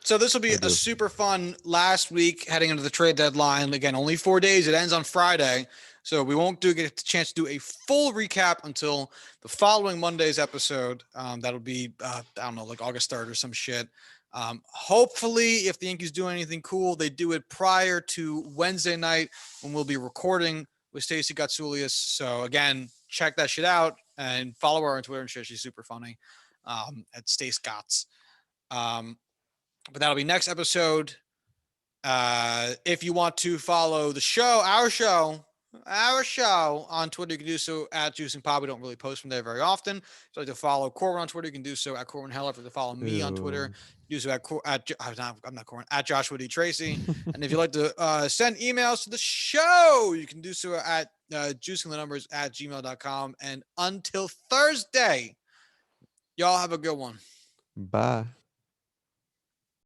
So this will be I a do. super fun last week heading into the trade deadline. Again, only 4 days. It ends on Friday. So we won't get a chance to do a full recap until the following Monday's episode. That'll be, I don't know, like August 3rd or some shit. Hopefully, if the Yankees do anything cool, they do it prior to Wednesday night when we'll be recording with Stacey Gatsoulias. So again, check that shit out and follow her on Twitter and shit. She's super funny at Stace Gotts. But that'll be next episode. If you want to follow the show, our show on Twitter, you can do so at Juicing Pod. We don't really post from there very often. If you'd like to follow Corwin on Twitter, you can do so at Corwin Heller. If you'd like to follow me on Twitter, do so I'm not Corwin, at Joshua D. Tracy. And if you'd like to send emails to the show, you can do so at juicingthenumbers@gmail.com. And until Thursday, y'all have a good one. Bye.